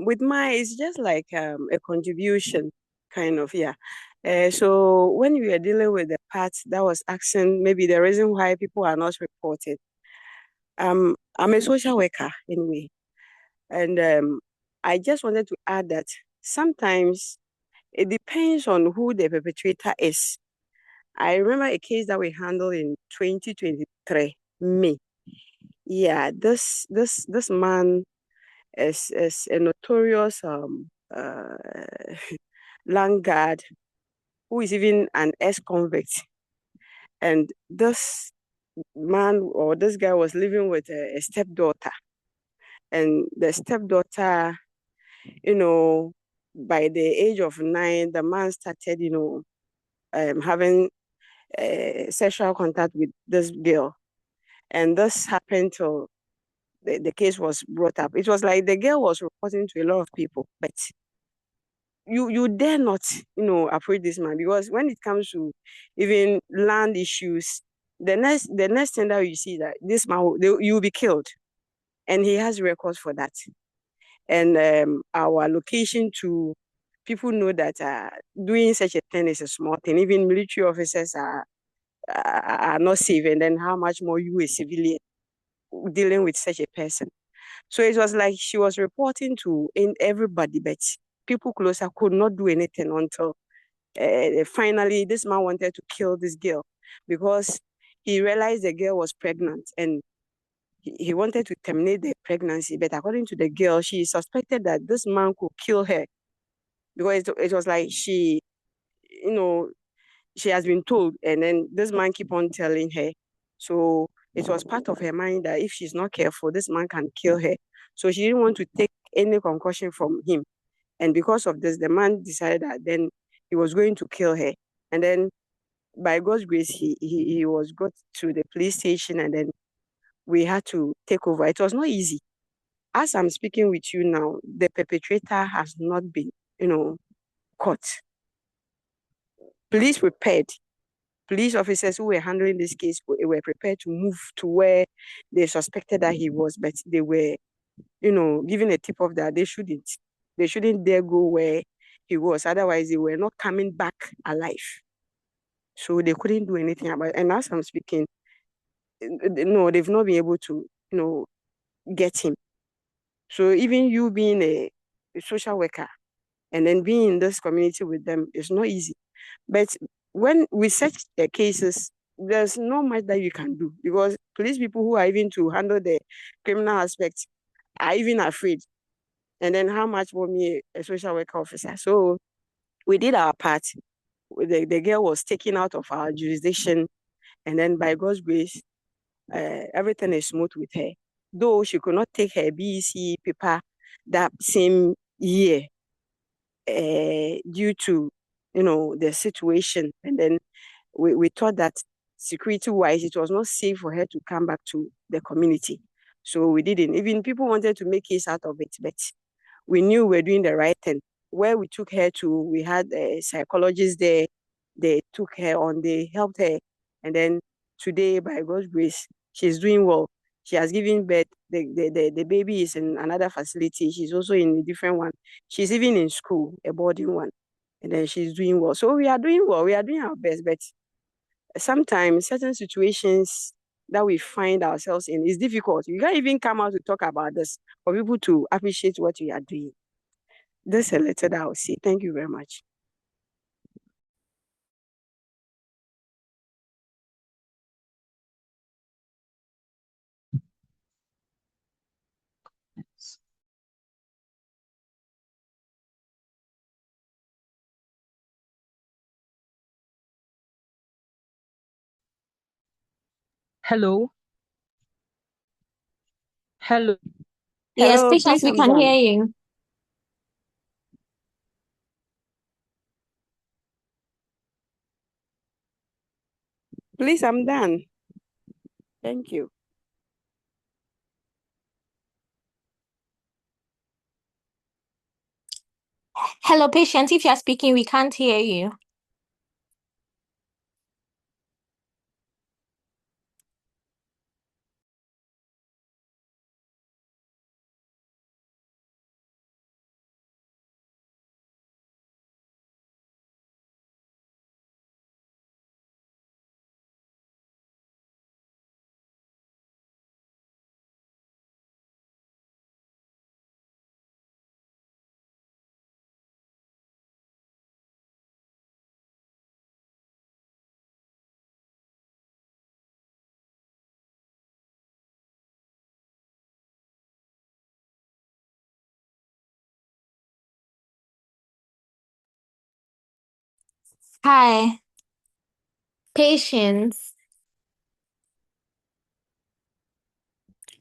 With mine, it's just like a contribution, kind of, yeah. So when we were dealing with the part that was asking maybe the reason why people are not reported, I'm a social worker anyway, and I just wanted to add that sometimes it depends on who the perpetrator is. I remember a case that we handled in 2023, May. Yeah, this man is a notorious land guard who is even an ex-convict. And this man or this guy was living with a stepdaughter. And the stepdaughter, by the age of 9, the man started, having sexual contact with this girl. And this happened till the case was brought up. It was like the girl was reporting to a lot of people, but you dare not, approach this man, because when it comes to even land issues, the next thing that you see that this man you'll be killed, and he has records for that. And our location to people know that doing such a thing is a small thing. Even military officers are not safe, and then how much more you, a civilian, dealing with such a person. So it was like she was reporting to everybody, but people closer could not do anything until finally this man wanted to kill this girl because he realized the girl was pregnant, and he wanted to terminate the pregnancy. But according to the girl, she suspected that this man could kill her because it was like she has been told, and then this man keep on telling her. So it was part of her mind that if she's not careful, this man can kill her. So she didn't want to take any concussion from him. And because of this, the man decided that then he was going to kill her. And then by God's grace, he was got to the police station, and then we had to take over. It was not easy. As I'm speaking with you now, the perpetrator has not been, caught. Police prepared. Police officers who were handling this case were prepared to move to where they suspected that he was, but they were, given a tip of that they shouldn't dare go where he was. Otherwise, they were not coming back alive. So they couldn't do anything about it. And as I'm speaking, no, they've not been able to, get him. So even you being a social worker and then being in this community with them is not easy. But when we such cases, there's not much that you can do, because police people who are even to handle the criminal aspects are even afraid. And then how much for me, a social worker officer? So we did our part. The girl was taken out of our jurisdiction. And then by God's grace, everything is smooth with her. Though she could not take her BEC paper that same year due to, the situation. And then we thought that security-wise, it was not safe for her to come back to the community. So we didn't. Even people wanted to make case out of it, but we knew we were doing the right thing. Where we took her to, we had a psychologist there. They took her on, they helped her. And then today, by God's grace, she's doing well. She has given birth. The baby is in another facility. She's also in a different one. She's even in school, a boarding one. And then she's doing well. So we are doing well. We are doing our best. But sometimes certain situations that we find ourselves in is difficult. You can't even come out to talk about this for people to appreciate what you are doing. This is a letter that I'll say. Thank you very much. Hello. Hello. Yes, Hello, Patience, please, we I'm can hear done. you. Please, I'm done. Thank you. Hello, Patience, if you're speaking, we can't hear you. Hi, Patience.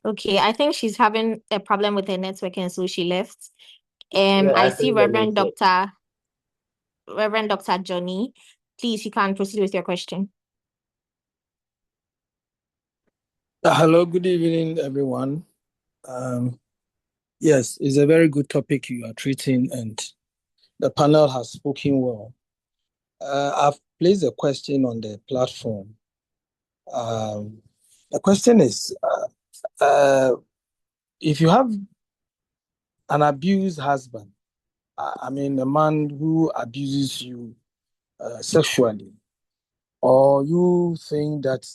Okay, I think she's having a problem with her network and so she left. Yeah, I I see think the network. Reverend Dr. Johnny. Please, you can proceed with your question. Hello, good evening, everyone. Yes, it's a very good topic you are treating, and the panel has spoken well. I've placed a question on the platform. The question is, if you have an abused husband, I mean, a man who abuses you sexually, or you think that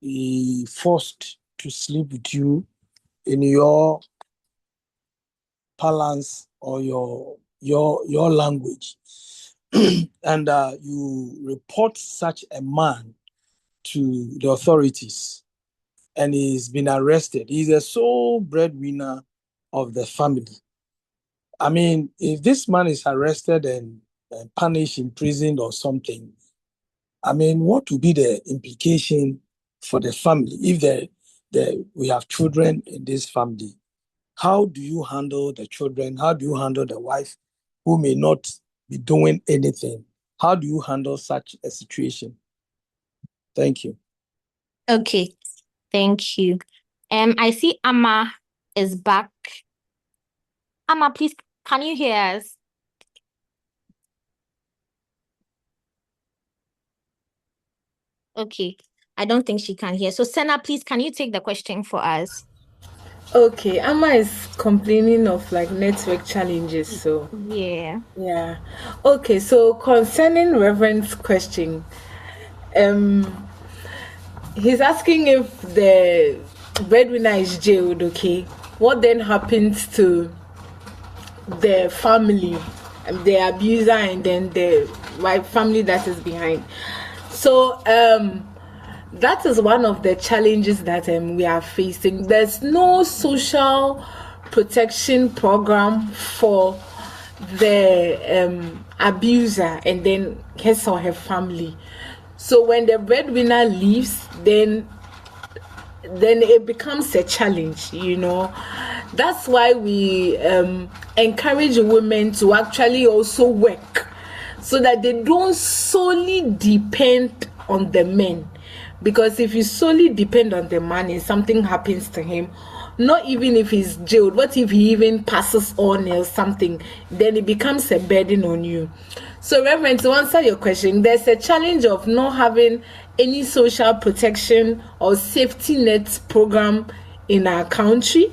he forced to sleep with you in your parlance or your language, and you report such a man to the authorities, and he's been arrested. He's a sole breadwinner of the family. I mean, if this man is arrested and punished, imprisoned or something, I mean, what would be the implication for the family if we have children in this family? How do you handle the children? How do you handle the wife who may not be doing anything? How do you handle such a situation? Thank you. Okay, thank you. I see Amma is back. Amma, please, can you hear us? Okay, I don't think she can hear. So, Senna, please, can you take the question for us? Okay, Amma is complaining of like network challenges. So Yeah. Okay, so concerning Reverend's question, he's asking if the breadwinner is jailed. Okay, what then happens to the family, the abuser, and then the wife family that is behind? So that is one of the challenges that we are facing. There's no social protection program for the abuser and then his or her family. So when the breadwinner leaves, then it becomes a challenge, That's why we encourage women to actually also work so that they don't solely depend on the men. Because if you solely depend on the man and something happens to him, not even if he's jailed, what if he even passes on or something, then it becomes a burden on you. So, Reverend, to answer your question, there's a challenge of not having any social protection or safety net program in our country.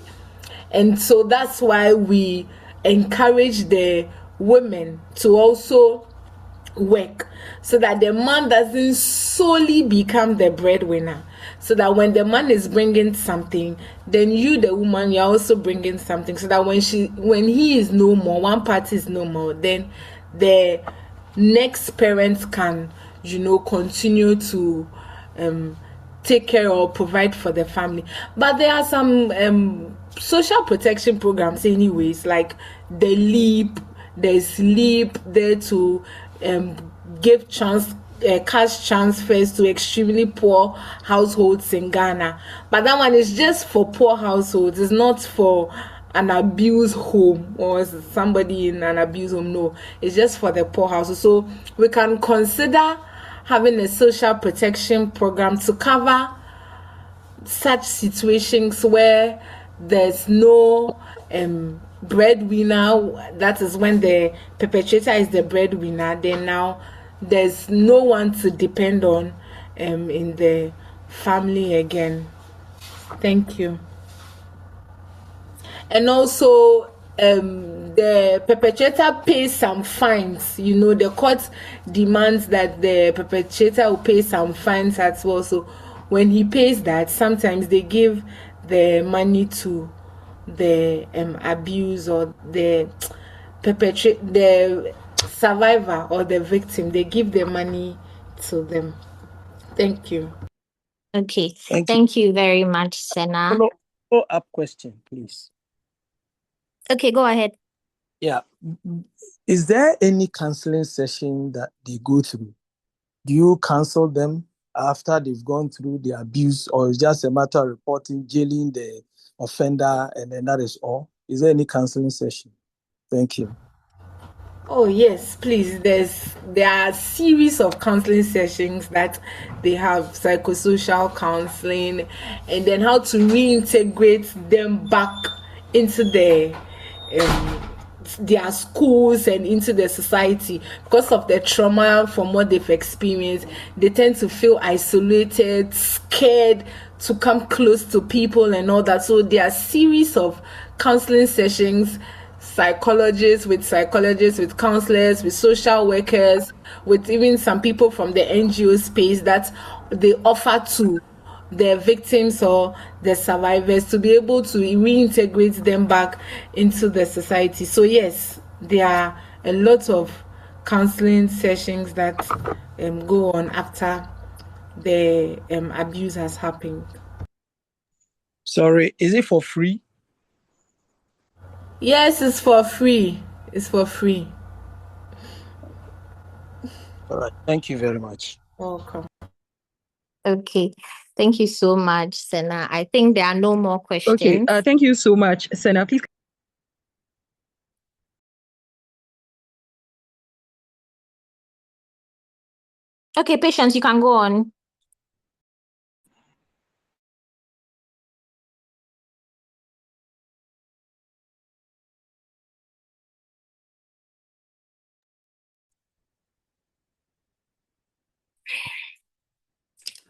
And so that's why we encourage the women to also work so that the man doesn't solely become the breadwinner, so that when the man is bringing something, then you, the woman, you're also bringing something, so that when he is no more, one party is no more, then the next parents can continue to take care or provide for the family. But there are some social protection programs anyways, like the LEAP, there's LEAP there to give cash transfers to extremely poor households in Ghana. But that one is just for poor households. It's not for an abused home or somebody in an abused home. No, it's just for the poor household. So we can consider having a social protection program to cover such situations where there's no breadwinner. That is when the perpetrator is the breadwinner. Then now there's no one to depend on in the family again. Thank you. And also the perpetrator pays some fines. The court demands that the perpetrator will pay some fines as well. So when he pays that, sometimes they give the money to the abuse or the the survivor or the victim. They give the money to them. Thank you. Okay, thank you very much, Sena. Follow-up question, please. Okay, go ahead. Yeah. Is there any counseling session that they go through? Do you counsel them after they've gone through the abuse, or is just a matter of reporting, jailing the offender, and then that is all? Is there any counseling session? Thank you. Oh yes, please. There are a series of counseling sessions that they have, psychosocial counseling, and then how to reintegrate them back into their schools and into the society. Because of the trauma from what they've experienced, they tend to feel isolated, scared to come close to people and all that. So there are a series of counseling sessions, psychologists, with counselors, with social workers, with even some people from the NGO space that they offer to the victims or the survivors to be able to reintegrate them back into the society. So yes, there are a lot of counseling sessions that go on after the abuse has happened. Sorry, is it for free? Yes, it's for free. It's for free. All right. Thank you very much. Welcome. Okay. Thank you so much, Sena. I think there are no more questions. Okay. Thank you so much, Sena. Please. Okay, Patience, you can go on.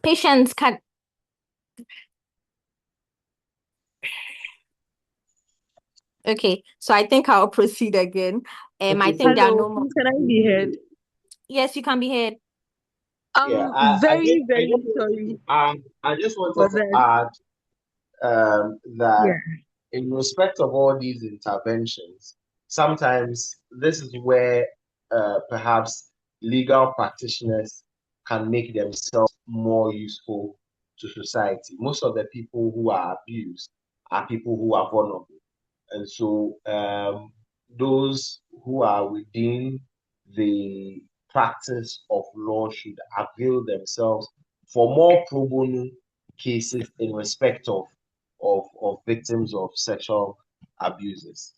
Patience, can... Okay, so I think I'll proceed again. I think there are no more. Can I be heard? Yes, you can be heard. Yeah, Very sorry. I just wanted to add that in respect of all these interventions, sometimes this is where perhaps legal practitioners can make themselves more useful to society. Most of the people who are abused are people who are vulnerable. And so those who are within the practice of law should avail themselves for more pro bono cases in respect of victims of sexual abuses.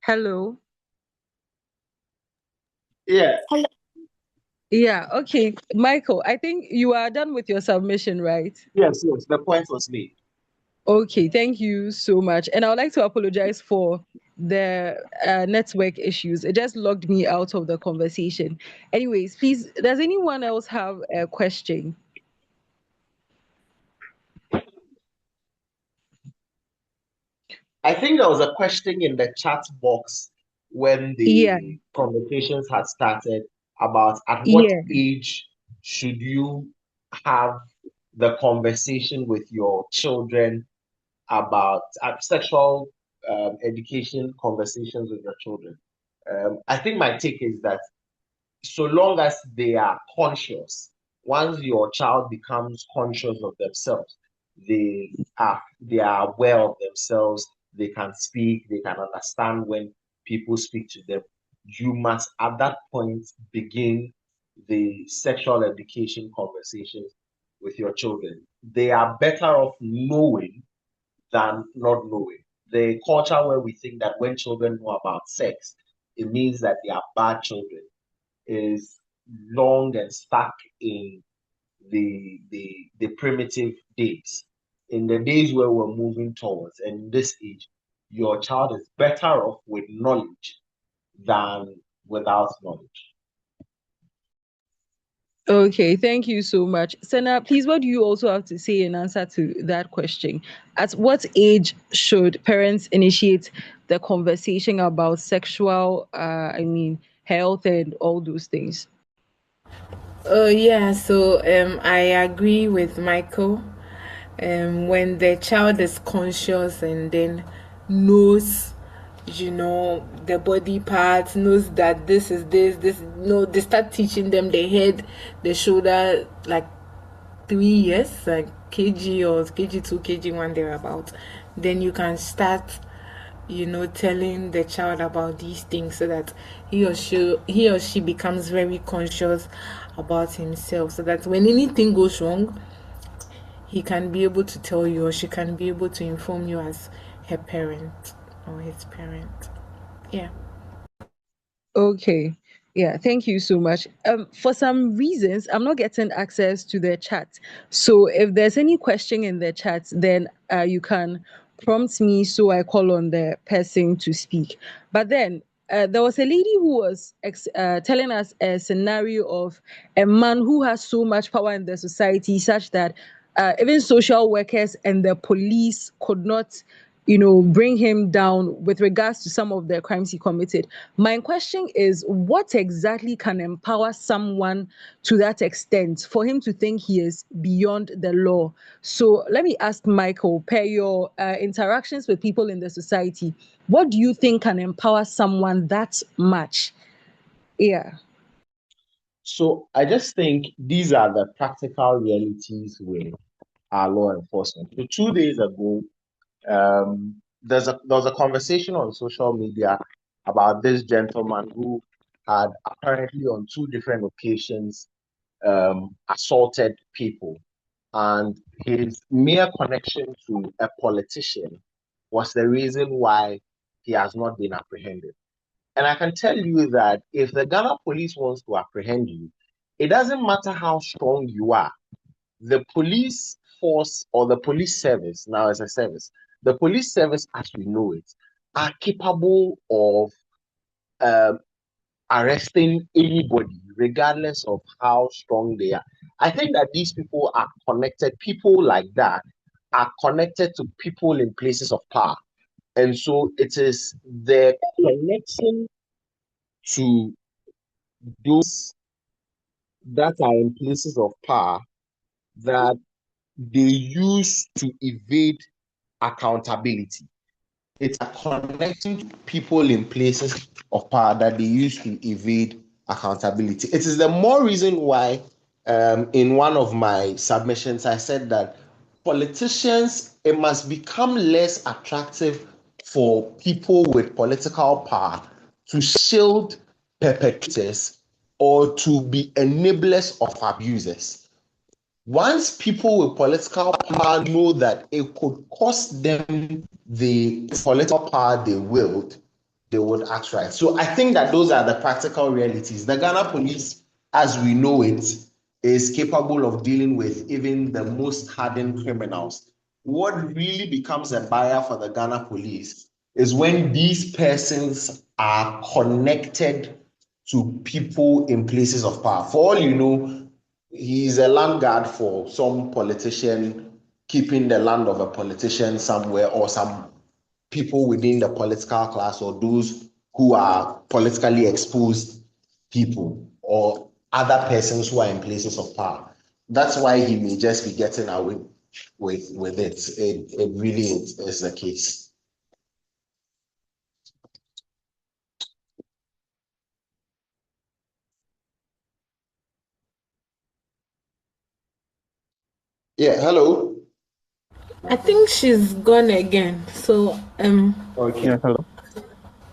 Hello. Yeah. Hello. Yeah, okay. Michael, I think you are done with your submission, right? Yes, the point was made. Okay, thank you so much. And I would like to apologize for the network issues. It just logged me out of the conversation. Anyways, please, does anyone else have a question? I think there was a question in the chat box when Yeah, the conversations had started about at what yeah. age should you have the conversation with your children about sexual education conversations with your children. I think my take is that so long as they are conscious, once your child becomes conscious of themselves, they are aware of themselves, they can speak, they can understand when people speak to them. You must at that point begin the sexual education conversations with your children. They are better off knowing than not knowing. The culture where we think that when children know about sex, it means that they are bad children is long and stuck in the primitive days. In the days where we're moving towards, and in this age, your child is better off with knowledge than without knowledge. Okay, thank you so much. Senna, please, what do you also have to say in answer to that question? At what age should parents initiate the conversation about sexual, health and all those things? Oh yeah, so I agree with Michael. When the child is conscious and then knows, the body parts, knows that this is this, they start teaching them the head, the shoulder, like 3 years, like KG or KG2, KG1, thereabout. Then you can start, telling the child about these things so that he or she becomes very conscious about himself, so that when anything goes wrong, he can be able to tell you, or she can be able to inform you as her parent or his parent. Yeah. Okay. Yeah, thank you so much. For some reasons, I'm not getting access to the chat. So if there's any question in the chat, then you can prompt me so I call on the person to speak. But then there was a lady who was telling us a scenario of a man who has so much power in the society, such that even social workers and the police could not bring him down with regards to some of the crimes he committed. My question is, what exactly can empower someone to that extent for him to think he is beyond the law? So let me ask Michael, per your interactions with people in the society, what do you think can empower someone that much? Yeah. So I just think these are the practical realities with our law enforcement. So 2 days ago, there was a conversation on social media about this gentleman who had apparently on 2 different occasions assaulted people, and his mere connection to a politician was the reason why he has not been apprehended. And I can tell you that if the Ghana police wants to apprehend you, it doesn't matter how strong you are. The police force or the police service, now as a service, the police service as we know it, are capable of um, arresting anybody, regardless of how strong they are. I think that these people are connected, people like that are connected to people in places of power. And so it is the connection to those that are in places of power that they use to evade accountability. It's connecting people in places of power that they use to evade accountability. It is the more reason why, in one of my submissions, I said that politicians, it must become less attractive for people with political power to shield perpetrators or to be enablers of abusers. Once people with political power know that it could cost them the political power they wield, they would act right. So I think that those are the practical realities. The Ghana police, as we know it, is capable of dealing with even the most hardened criminals. What really becomes a barrier for the Ghana police is when these persons are connected to people in places of power. For all you know, he's a land guard for some politician, keeping the land of a politician somewhere, or some people within the political class, or those who are politically exposed people, or other persons who are in places of power. That's why he may just be getting away with it. It really is the case. Yeah, hello. I think she's gone again. So Okay. Yeah, hello.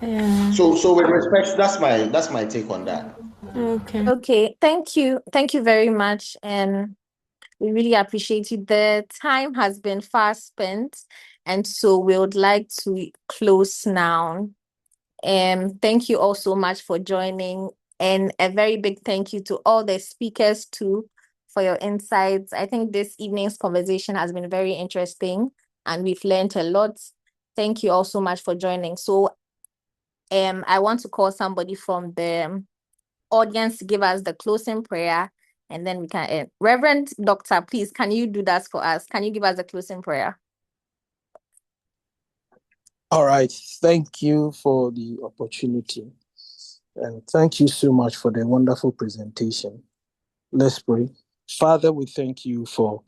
yeah. So with respect, that's my take on that. Okay. Okay, thank you. Thank you very much. And we really appreciate you. The time has been fast spent, and so we would like to close now. Thank you all so much for joining, and a very big thank you to all the speakers too for your insights. I think this evening's conversation has been very interesting, and we've learned a lot. Thank you all so much for joining. So, I want to call somebody from the audience to give us the closing prayer, and then we can end. Reverend Doctor, please, can you do that for us? Can you give us the closing prayer? All right. Thank you for the opportunity. And thank you so much for the wonderful presentation. Let's pray. Father, we thank you for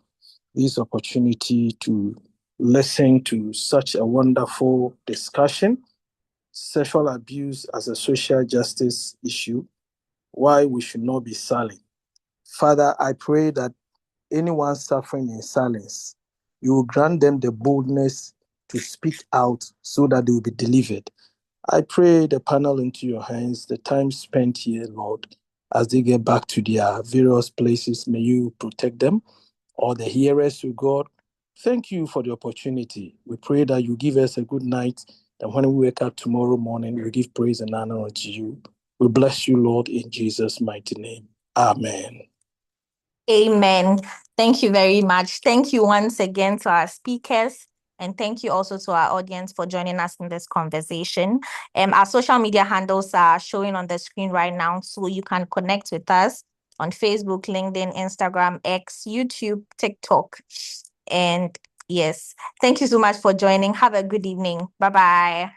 this opportunity to listen to such a wonderful discussion. Sexual abuse as a social justice issue, why we should not be silent. Father, I pray that anyone suffering in silence, you will grant them the boldness to speak out so that they will be delivered. I pray the panel into your hands, the time spent here, Lord, as they get back to their various places. May you protect them, all the hearers to God. Thank you for the opportunity. We pray that you give us a good night, that when we wake up tomorrow morning, we give praise and honor unto you. We bless you, Lord, in Jesus' mighty name. Amen. Amen. Thank you very much. Thank you once again to our speakers. And thank you also to our audience for joining us in this conversation. Our social media handles are showing on the screen right now, so you can connect with us on Facebook, LinkedIn, Instagram, X, YouTube, TikTok. And yes, thank you so much for joining. Have a good evening. Bye-bye.